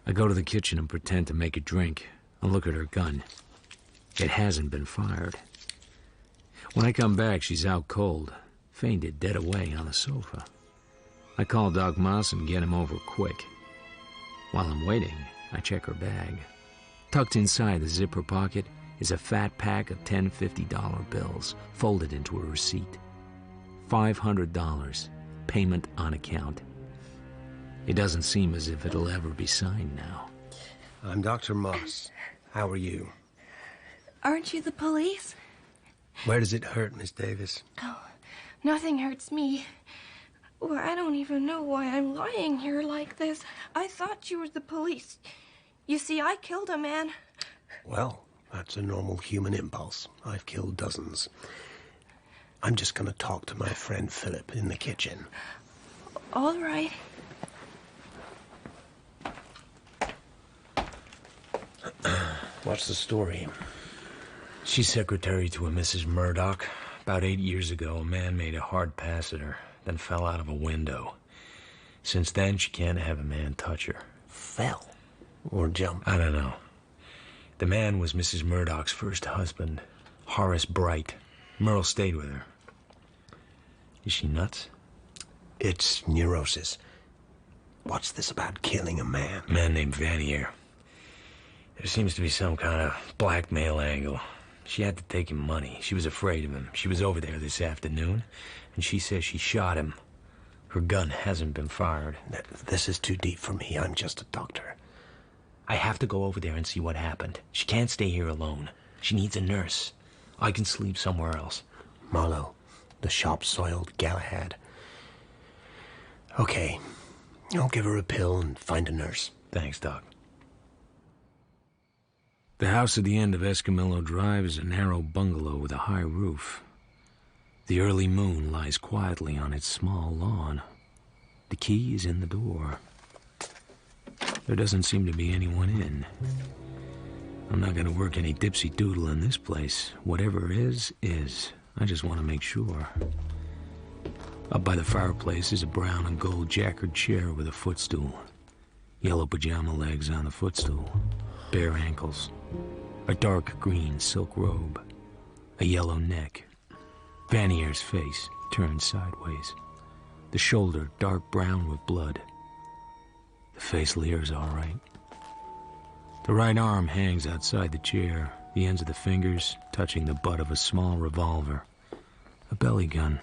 [SPEAKER 1] I go to the kitchen and pretend to make a drink and look at her gun. It hasn't been fired. When I come back, she's out cold, fainted dead away on the sofa. I call Doc Moss and get him over quick. While I'm waiting, I check her bag. Tucked inside the zipper pocket is a fat pack of 10 $50 bills, folded into a receipt. $500, payment on account. It doesn't seem as if it'll ever be signed now.
[SPEAKER 10] I'm Dr. Moss. How are you?
[SPEAKER 3] Aren't you the police?
[SPEAKER 10] Where does it hurt, Miss Davis?
[SPEAKER 3] Oh, nothing hurts me. Well, I don't even know why I'm lying here like this. I thought you were the police. You see, I killed a man.
[SPEAKER 10] Well, that's a normal human impulse. I've killed dozens. I'm just going to talk to my friend Philip in the kitchen.
[SPEAKER 3] All right.
[SPEAKER 12] What's the story? She's secretary to a Mrs. Murdock. About 8 years ago, a man made a hard pass at her, then fell out of a window. Since then, she can't have a man touch her.
[SPEAKER 10] Fell? Or jump?
[SPEAKER 12] I don't know. The man was Mrs. Murdock's first husband, Horace Bright. Merle stayed with her. Is she nuts?
[SPEAKER 10] It's neurosis. What's this about killing a man?
[SPEAKER 12] A man named Vanier. There seems to be some kind of blackmail angle. She had to take him money. She was afraid of him. She was over there this afternoon, and she says she shot him. Her gun hasn't been fired.
[SPEAKER 10] This is too deep for me. I'm just a doctor.
[SPEAKER 12] I have to go over there and see what happened. She can't stay here alone. She needs a nurse. I can sleep somewhere else.
[SPEAKER 10] Marlowe, the shop-soiled Galahad. Okay, I'll give her a pill and find a nurse.
[SPEAKER 12] Thanks, Doc.
[SPEAKER 1] The house at the end of Escamillo Drive is a narrow bungalow with a high roof. The early moon lies quietly on its small lawn. The key is in the door. There doesn't seem to be anyone in. I'm not going to work any dipsy-doodle in this place. Whatever is. I just want to make sure. Up by the fireplace is a brown and gold jacquard chair with a footstool. Yellow pajama legs on the footstool. Bare ankles. A dark green silk robe. A yellow neck. Vanier's face turned sideways. The shoulder dark brown with blood. The face leers all right. The right arm hangs outside the chair, the ends of the fingers touching the butt of a small revolver. A belly gun,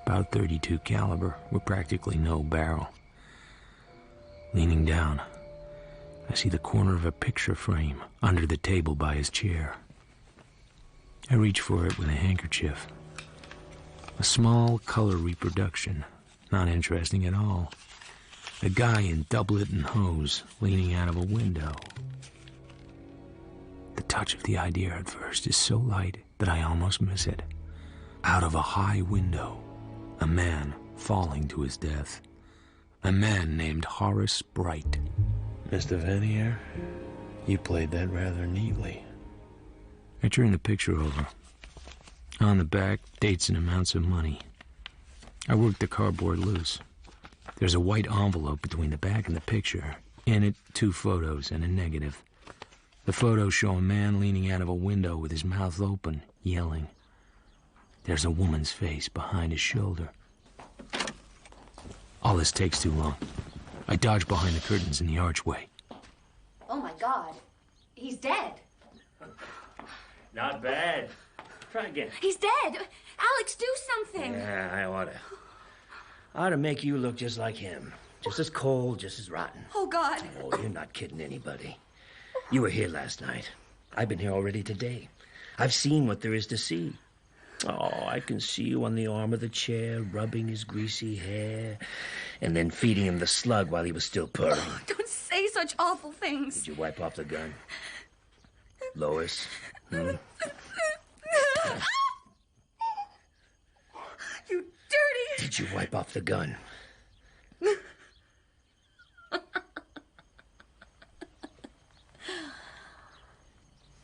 [SPEAKER 1] about .32 caliber, with practically no barrel. Leaning down, I see the corner of a picture frame under the table by his chair. I reach for it with a handkerchief. A small color reproduction, not interesting at all. A guy in doublet and hose leaning out of a window. The touch of the idea at first is so light that I almost miss it. Out of a high window, a man falling to his death. A man named Horace Bright.
[SPEAKER 12] Mr. Vanier, you played that rather neatly.
[SPEAKER 1] I turn the picture over. On the back, dates and amounts of money. I work the cardboard loose. There's a white envelope between the back and the picture. In it, 2 photos and a negative. The photos show a man leaning out of a window with his mouth open, yelling. There's a woman's face behind his shoulder. All this takes too long. I dodge behind the curtains in the archway.
[SPEAKER 13] Oh my God. He's dead.
[SPEAKER 22] Not bad. Try again.
[SPEAKER 13] He's dead. Alex, do something.
[SPEAKER 22] Yeah, I ought to make you look just like him. Just as cold, just as rotten.
[SPEAKER 13] Oh, God.
[SPEAKER 22] Oh, you're not kidding anybody. You were here last night. I've been here already today. I've seen what there is to see. Oh, I can see you on the arm of the chair, rubbing his greasy hair, and then feeding him the slug while he was still purring.
[SPEAKER 13] Oh, don't say such awful things.
[SPEAKER 22] Did you wipe off the gun? Lois?
[SPEAKER 13] You dirty...
[SPEAKER 22] Did you wipe off the gun?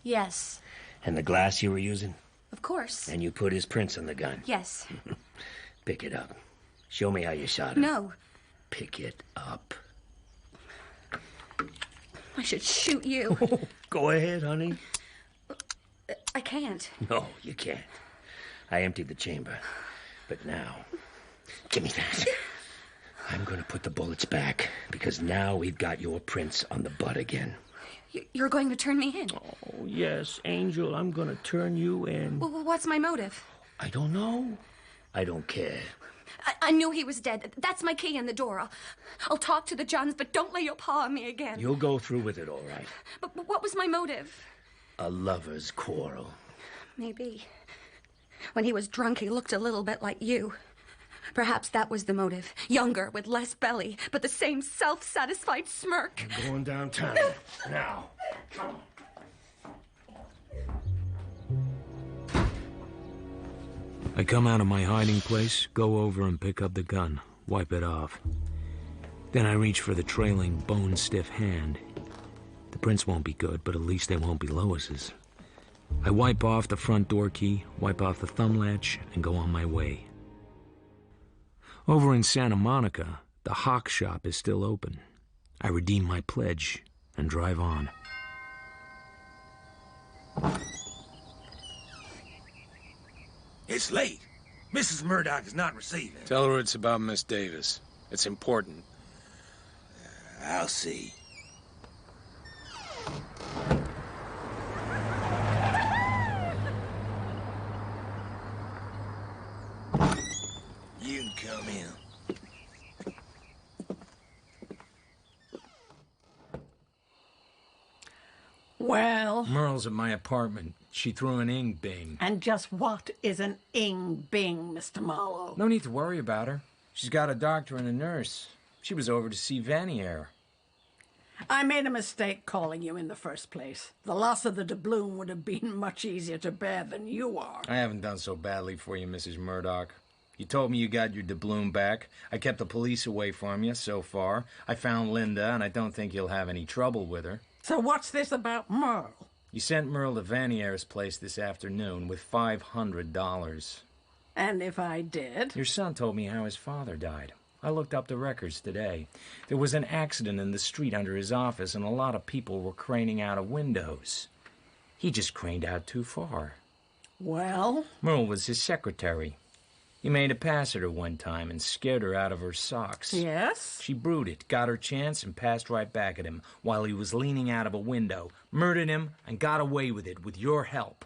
[SPEAKER 13] Yes.
[SPEAKER 22] And the glass you were using?
[SPEAKER 13] Of course.
[SPEAKER 22] And you put his prints on the gun?
[SPEAKER 13] Yes.
[SPEAKER 22] Pick it up. Show me how you shot him.
[SPEAKER 13] No.
[SPEAKER 22] Pick it up.
[SPEAKER 13] I should shoot you.
[SPEAKER 22] Go ahead, honey.
[SPEAKER 13] I can't.
[SPEAKER 22] No, you can't. I emptied the chamber. But now, give me that. I'm going to put the bullets back, because now we've got your prints on the butt again.
[SPEAKER 13] You're going to turn me in?
[SPEAKER 22] Oh, yes, Angel, I'm going to turn you in.
[SPEAKER 13] Well, what's my motive?
[SPEAKER 22] I don't know. I don't care.
[SPEAKER 13] I knew he was dead. That's my key in the door. I'll talk to the Johns, but don't lay your paw on me again.
[SPEAKER 22] You'll go through with it, all right.
[SPEAKER 13] But what was my motive?
[SPEAKER 22] A lover's quarrel.
[SPEAKER 13] Maybe. When he was drunk, he looked a little bit like you. Perhaps that was the motive. Younger, with less belly, but the same self-satisfied smirk.
[SPEAKER 22] We're going downtown. Now. Come on.
[SPEAKER 1] I come out of my hiding place, go over and pick up the gun, wipe it off. Then I reach for the trailing, bone-stiff hand. The prints won't be good, but at least they won't be Lois's. I wipe off the front door key, wipe off the thumb latch, and go on my way. Over in Santa Monica, the Hawk shop is still open. I redeem my pledge and drive on.
[SPEAKER 7] It's late. Mrs. Murdock is not receiving.
[SPEAKER 12] Tell her it's about Miss Davis. It's important.
[SPEAKER 7] I'll see. You can come in.
[SPEAKER 4] Well...
[SPEAKER 1] Merle's at my apartment. She threw an ing-bing.
[SPEAKER 4] And just what is an ing-bing, Mr. Marlowe?
[SPEAKER 12] No need to worry about her. She's got a doctor and a nurse. She was over to see Vanier.
[SPEAKER 4] I made a mistake calling you in the first place. The loss of the doubloon would have been much easier to bear than you are.
[SPEAKER 12] I haven't done so badly for you, Mrs. Murdock. You told me you got your doubloon back. I kept the police away from you so far. I found Linda, and I don't think you'll have any trouble with her.
[SPEAKER 4] So what's this about Merle?
[SPEAKER 12] You sent Merle to Vanier's place this afternoon with $500.
[SPEAKER 4] And if I did?
[SPEAKER 12] Your son told me how his father died. I looked up the records today. There was an accident in the street under his office, and a lot of people were craning out of windows. He just craned out too far.
[SPEAKER 4] Well?
[SPEAKER 12] Merle was his secretary. He made a pass at her one time and scared her out of her socks.
[SPEAKER 4] Yes?
[SPEAKER 12] She brooded, got her chance, and passed right back at him while he was leaning out of a window, murdered him, and got away with it with your help.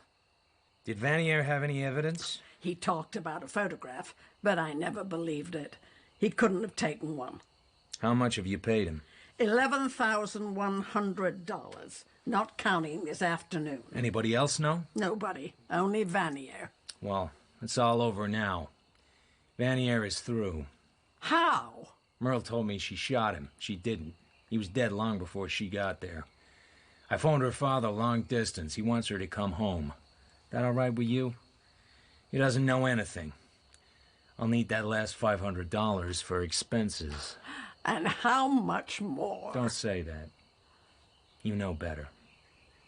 [SPEAKER 12] Did Vanier have any evidence?
[SPEAKER 4] He talked about a photograph, but I never believed it. He couldn't have taken one.
[SPEAKER 12] How much have you paid him?
[SPEAKER 4] $11,100, not counting this afternoon.
[SPEAKER 12] Anybody else know?
[SPEAKER 4] Nobody. Only Vanier.
[SPEAKER 12] Well, it's all over now. Vanier is through.
[SPEAKER 4] How?
[SPEAKER 12] Merle told me she shot him. She didn't. He was dead long before she got there. I phoned her father long distance. He wants her to come home. That all right with you? He doesn't know anything. I'll need that last $500 for expenses.
[SPEAKER 4] And how much more?
[SPEAKER 12] Don't say that. You know better.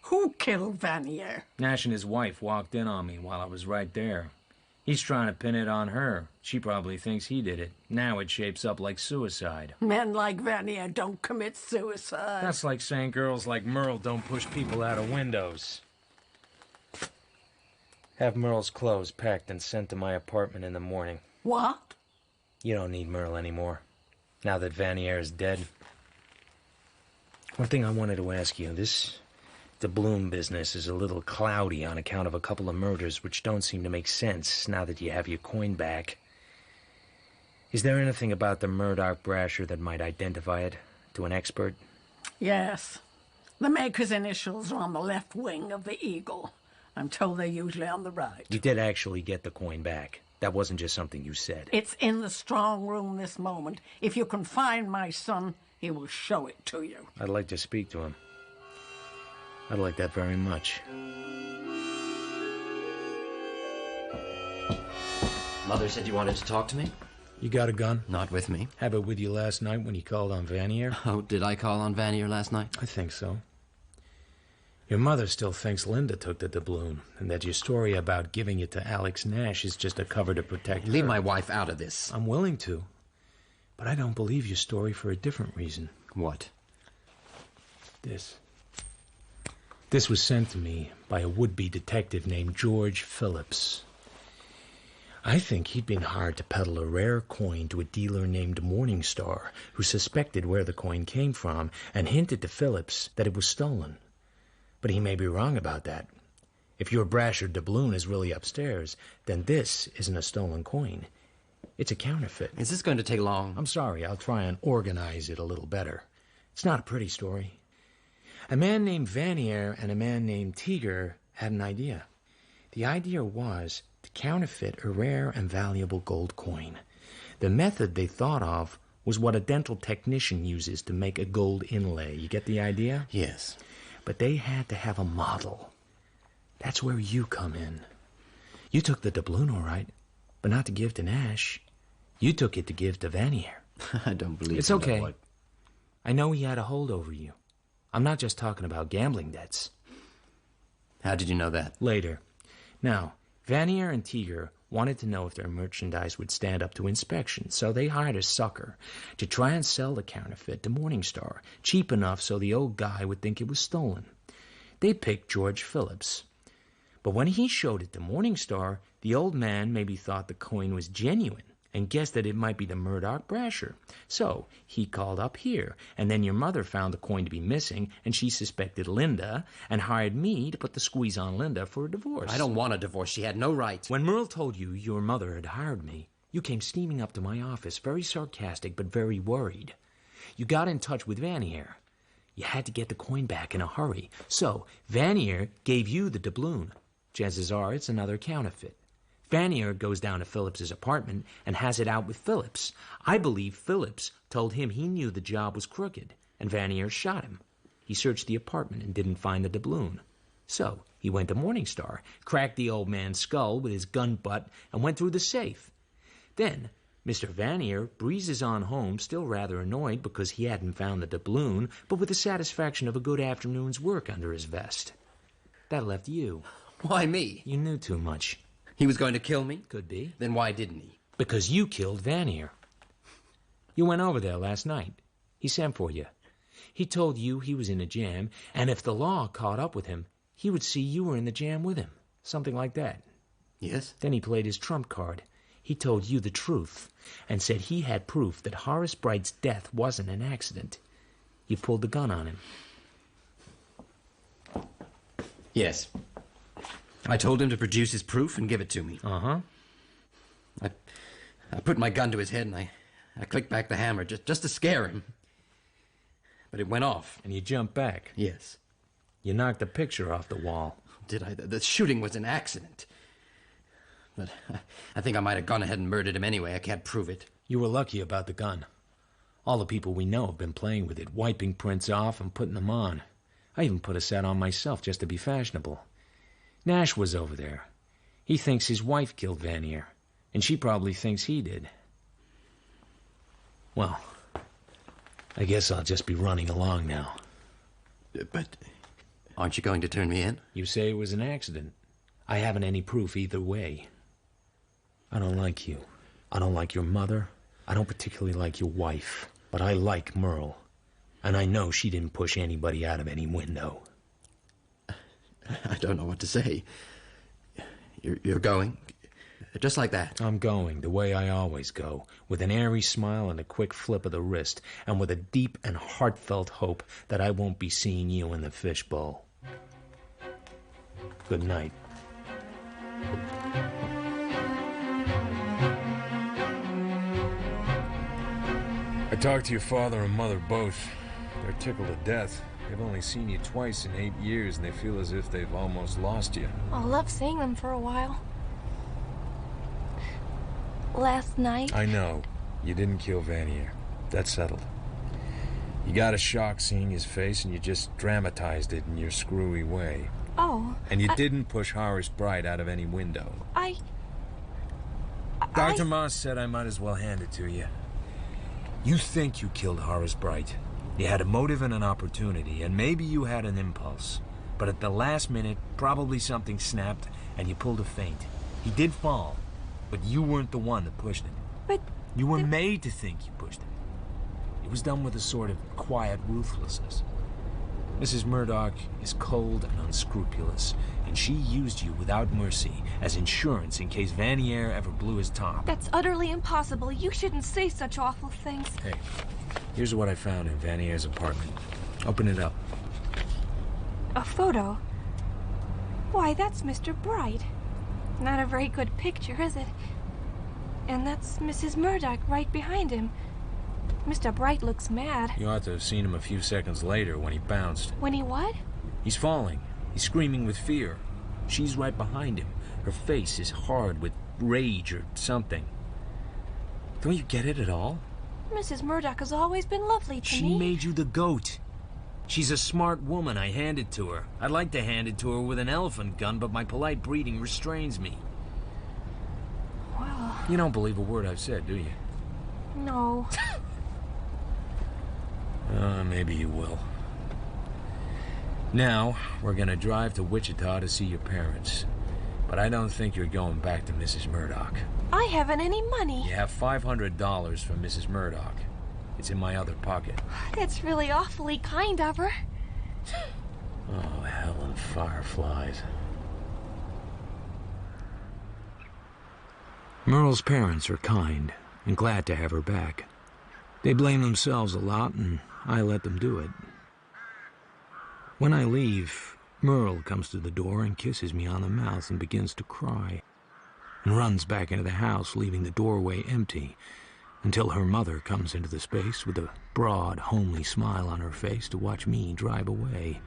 [SPEAKER 4] Who killed Vanier?
[SPEAKER 12] Nash and his wife walked in on me while I was right there. He's trying to pin it on her. She probably thinks he did it. Now it shapes up like suicide.
[SPEAKER 4] Men like Vanier don't commit suicide.
[SPEAKER 12] That's like saying girls like Merle don't push people out of windows. Have Merle's clothes packed and sent to my apartment in the morning.
[SPEAKER 4] What?
[SPEAKER 12] You don't need Merle anymore, now that Vanier is dead. One thing I wanted to ask you, this doubloon business is a little cloudy on account of a couple of murders which don't seem to make sense now that you have your coin back. Is there anything about the Murdock brasher that might identify it to an expert?
[SPEAKER 4] Yes. The maker's initials are on the left wing of the eagle. I'm told they're usually on the right.
[SPEAKER 12] You did actually get the coin back. That wasn't just something you said.
[SPEAKER 4] It's in the strong room this moment. If you can find my son, he will show it to you.
[SPEAKER 12] I'd like to speak to him. I'd like that very much.
[SPEAKER 18] Mother said you wanted to talk to me?
[SPEAKER 12] You got a gun?
[SPEAKER 18] Not with me.
[SPEAKER 12] Have it with you last night when you called on Vanier?
[SPEAKER 18] Oh, did I call on Vanier last night?
[SPEAKER 12] I think so. Your mother still thinks Linda took the doubloon, and that your story about giving it to Alex Nash is just a cover to protect her.
[SPEAKER 18] Leave my wife out of this.
[SPEAKER 12] I'm willing to, but I don't believe your story for a different reason.
[SPEAKER 18] What?
[SPEAKER 12] This was sent to me by a would-be detective named George Phillips. I think he'd been hired to peddle a rare coin to a dealer named Morningstar, who suspected where the coin came from and hinted to Phillips that it was stolen. But he may be wrong about that. If your brasher doubloon is really upstairs, then this isn't a stolen coin. It's a counterfeit.
[SPEAKER 18] Is this going to take long?
[SPEAKER 12] I'm sorry, I'll try and organize it a little better. It's not a pretty story. A man named Vanier and a man named Teager had an idea. The idea was to counterfeit a rare and valuable gold coin. The method they thought of was what a dental technician uses to make a gold inlay. You get the idea?
[SPEAKER 18] Yes.
[SPEAKER 12] But they had to have a model. That's where you come in. You took the doubloon, all right, but not to give to Nash. You took it to give to Vanier.
[SPEAKER 18] I don't believe
[SPEAKER 12] it's okay. I know he had a hold over you. I'm not just talking about gambling debts.
[SPEAKER 18] How did you know that?
[SPEAKER 12] Later. Now, Vanier and Teager wanted to know if their merchandise would stand up to inspection, so they hired a sucker to try and sell the counterfeit to Morningstar, cheap enough so the old guy would think it was stolen. They picked George Phillips. But when he showed it to Morningstar, the old man maybe thought the coin was genuine and guessed that it might be the Murdock brasher. So he called up here, and then your mother found the coin to be missing, and she suspected Linda and hired me to put the squeeze on Linda for a divorce.
[SPEAKER 18] I don't want a divorce. She had no right.
[SPEAKER 12] When Merle told you your mother had hired me, you came steaming up to my office, very sarcastic but very worried. You got in touch with Vanier. You had to get the coin back in a hurry. So Vanier gave you the doubloon. Chances are it's another counterfeit. Vanier goes down to Phillips's apartment and has it out with Phillips. I believe Phillips told him he knew the job was crooked, and Vanier shot him. He searched the apartment and didn't find the doubloon. So he went to Morningstar, cracked the old man's skull with his gun butt, and went through the safe. Then Mr. Vanier breezes on home, still rather annoyed because he hadn't found the doubloon, but with the satisfaction of a good afternoon's work under his vest. That left you.
[SPEAKER 18] Why me?
[SPEAKER 12] You knew too much.
[SPEAKER 18] He was going to kill me?
[SPEAKER 12] Could be.
[SPEAKER 18] Then why didn't he?
[SPEAKER 12] Because you killed Vanier. You went over there last night. He sent for you. He told you he was in a jam, and if the law caught up with him, he would see you were in the jam with him. Something like that.
[SPEAKER 18] Yes?
[SPEAKER 12] Then he played his trump card. He told you the truth, and said he had proof that Horace Bright's death wasn't an accident. You pulled the gun on him.
[SPEAKER 18] Yes. I told him to produce his proof and give it to me.
[SPEAKER 12] Uh-huh.
[SPEAKER 18] I put my gun to his head and I clicked back the hammer just to scare him. But it went off.
[SPEAKER 12] And you jumped back?
[SPEAKER 18] Yes.
[SPEAKER 12] You knocked the picture off the wall.
[SPEAKER 18] Did I? The shooting was an accident. But I think I might have gone ahead and murdered him anyway. I can't prove it.
[SPEAKER 12] You were lucky about the gun. All the people we know have been playing with it, wiping prints off and putting them on. I even put a set on myself just to be fashionable. Nash was over there. He thinks his wife killed Vanier, and she probably thinks he did. Well, I guess I'll just be running along now.
[SPEAKER 18] But aren't you going to turn me in?
[SPEAKER 12] You say it was an accident. I haven't any proof either way. I don't like you. I don't like your mother. I don't particularly like your wife. But I like Merle. And I know she didn't push anybody out of any window.
[SPEAKER 18] I don't know what to say. You're going? Just like that?
[SPEAKER 12] I'm going the way I always go, with an airy smile and a quick flip of the wrist, and with a deep and heartfelt hope that I won't be seeing you in the fishbowl. Good night.
[SPEAKER 5] I talked to your father and mother both. They're tickled to death. They've only seen you twice in 8 years, and they feel as if they've almost lost you.
[SPEAKER 3] I'll love seeing them for a while. Last night...
[SPEAKER 5] I know. You didn't kill Vanier. That's settled. You got a shock seeing his face, and you just dramatized it in your screwy way.
[SPEAKER 3] Oh.
[SPEAKER 5] And you didn't push Horace Bright out of any window.
[SPEAKER 12] Dr. Moss said I might as well hand it to you. You think you killed Horace Bright. You had a motive and an opportunity, and maybe you had an impulse. But at the last minute, probably something snapped, and you pulled a feint. He did fall, but you weren't the one that pushed him.
[SPEAKER 3] But...
[SPEAKER 12] You were made to think you pushed him. It was done with a sort of quiet ruthlessness. Mrs. Murdock is cold and unscrupulous, and she used you without mercy as insurance in case Vanier ever blew his top.
[SPEAKER 3] That's utterly impossible. You shouldn't say such awful things.
[SPEAKER 12] Hey, here's what I found in Vanier's apartment. Open it up.
[SPEAKER 3] A photo? Why, that's Mr. Bright. Not a very good picture, is it? And that's Mrs. Murdock right behind him. Mr. Bright looks mad.
[SPEAKER 12] You ought to have seen him a few seconds later when he bounced.
[SPEAKER 3] When he what?
[SPEAKER 12] He's falling. He's screaming with fear. She's right behind him. Her face is hard with rage or something. Don't you get it at all?
[SPEAKER 3] Mrs. Murdock has always been lovely to me.
[SPEAKER 12] She made you the goat. She's a smart woman. I hand it to her. I'd like to hand it to her with an elephant gun, but my polite breeding restrains me.
[SPEAKER 3] Well...
[SPEAKER 12] You don't believe a word I've said, do you?
[SPEAKER 3] No.
[SPEAKER 12] Maybe you will. Now, we're gonna drive to Wichita to see your parents. But I don't think you're going back to Mrs. Murdock.
[SPEAKER 3] I haven't any money.
[SPEAKER 12] You have $500 from Mrs. Murdock. It's in my other pocket.
[SPEAKER 3] That's really awfully kind of her.
[SPEAKER 12] Oh, hell and fireflies. Merle's parents are kind and glad to have her back. They blame themselves a lot, and I let them do it. When I leave, Merle comes to the door and kisses me on the mouth and begins to cry, and runs back into the house, leaving the doorway empty, until her mother comes into the space with a broad, homely smile on her face to watch me drive away.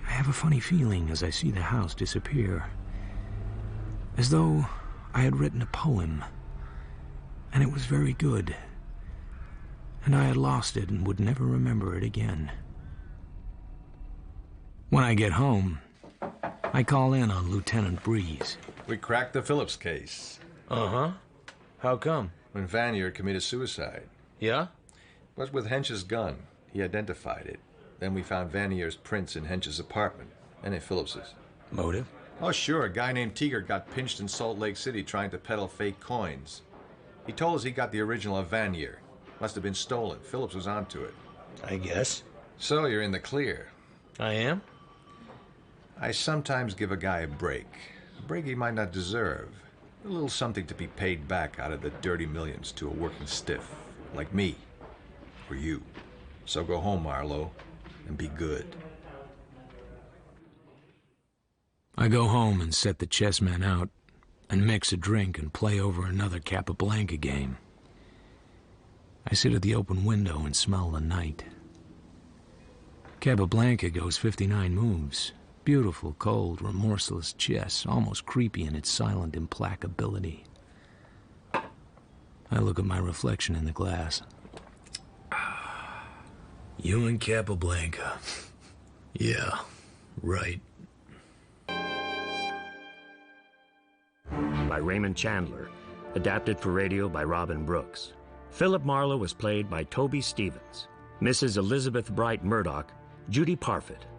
[SPEAKER 12] I have a funny feeling as I see the house disappear, as though I had written a poem, and it was very good, and I had lost it and would never remember it again. When I get home, I call in on Lieutenant Breeze.
[SPEAKER 15] We cracked the Phillips case.
[SPEAKER 12] Uh-huh. How come?
[SPEAKER 15] When Vanier committed suicide.
[SPEAKER 12] Yeah?
[SPEAKER 15] It was with Hench's gun. He identified it. Then we found Vanier's prints in Hench's apartment, and in Phillips's.
[SPEAKER 12] Motive?
[SPEAKER 15] Oh, sure. A guy named Teeger got pinched in Salt Lake City trying to peddle fake coins. He told us he got the original of Vanier. Must have been stolen. Phillips was onto it.
[SPEAKER 12] I guess.
[SPEAKER 15] So you're in the clear.
[SPEAKER 12] I am?
[SPEAKER 15] I sometimes give a guy a break he might not deserve. A little something to be paid back out of the dirty millions to a working stiff, like me, or you. So go home, Marlowe, and be good.
[SPEAKER 12] I go home and set the chessmen out, and mix a drink and play over another Capablanca game.
[SPEAKER 1] I sit at the open window and smell the night. Capablanca goes 59 moves. Beautiful, cold, remorseless chess, almost creepy in its silent implacability. I look at my reflection in the glass. You and Capablanca. Yeah, right.
[SPEAKER 2] By Raymond Chandler, adapted for radio by Robin Brooks. Philip Marlowe was played by Toby Stevens. Mrs. Elizabeth Bright Murdock, Judy Parfitt.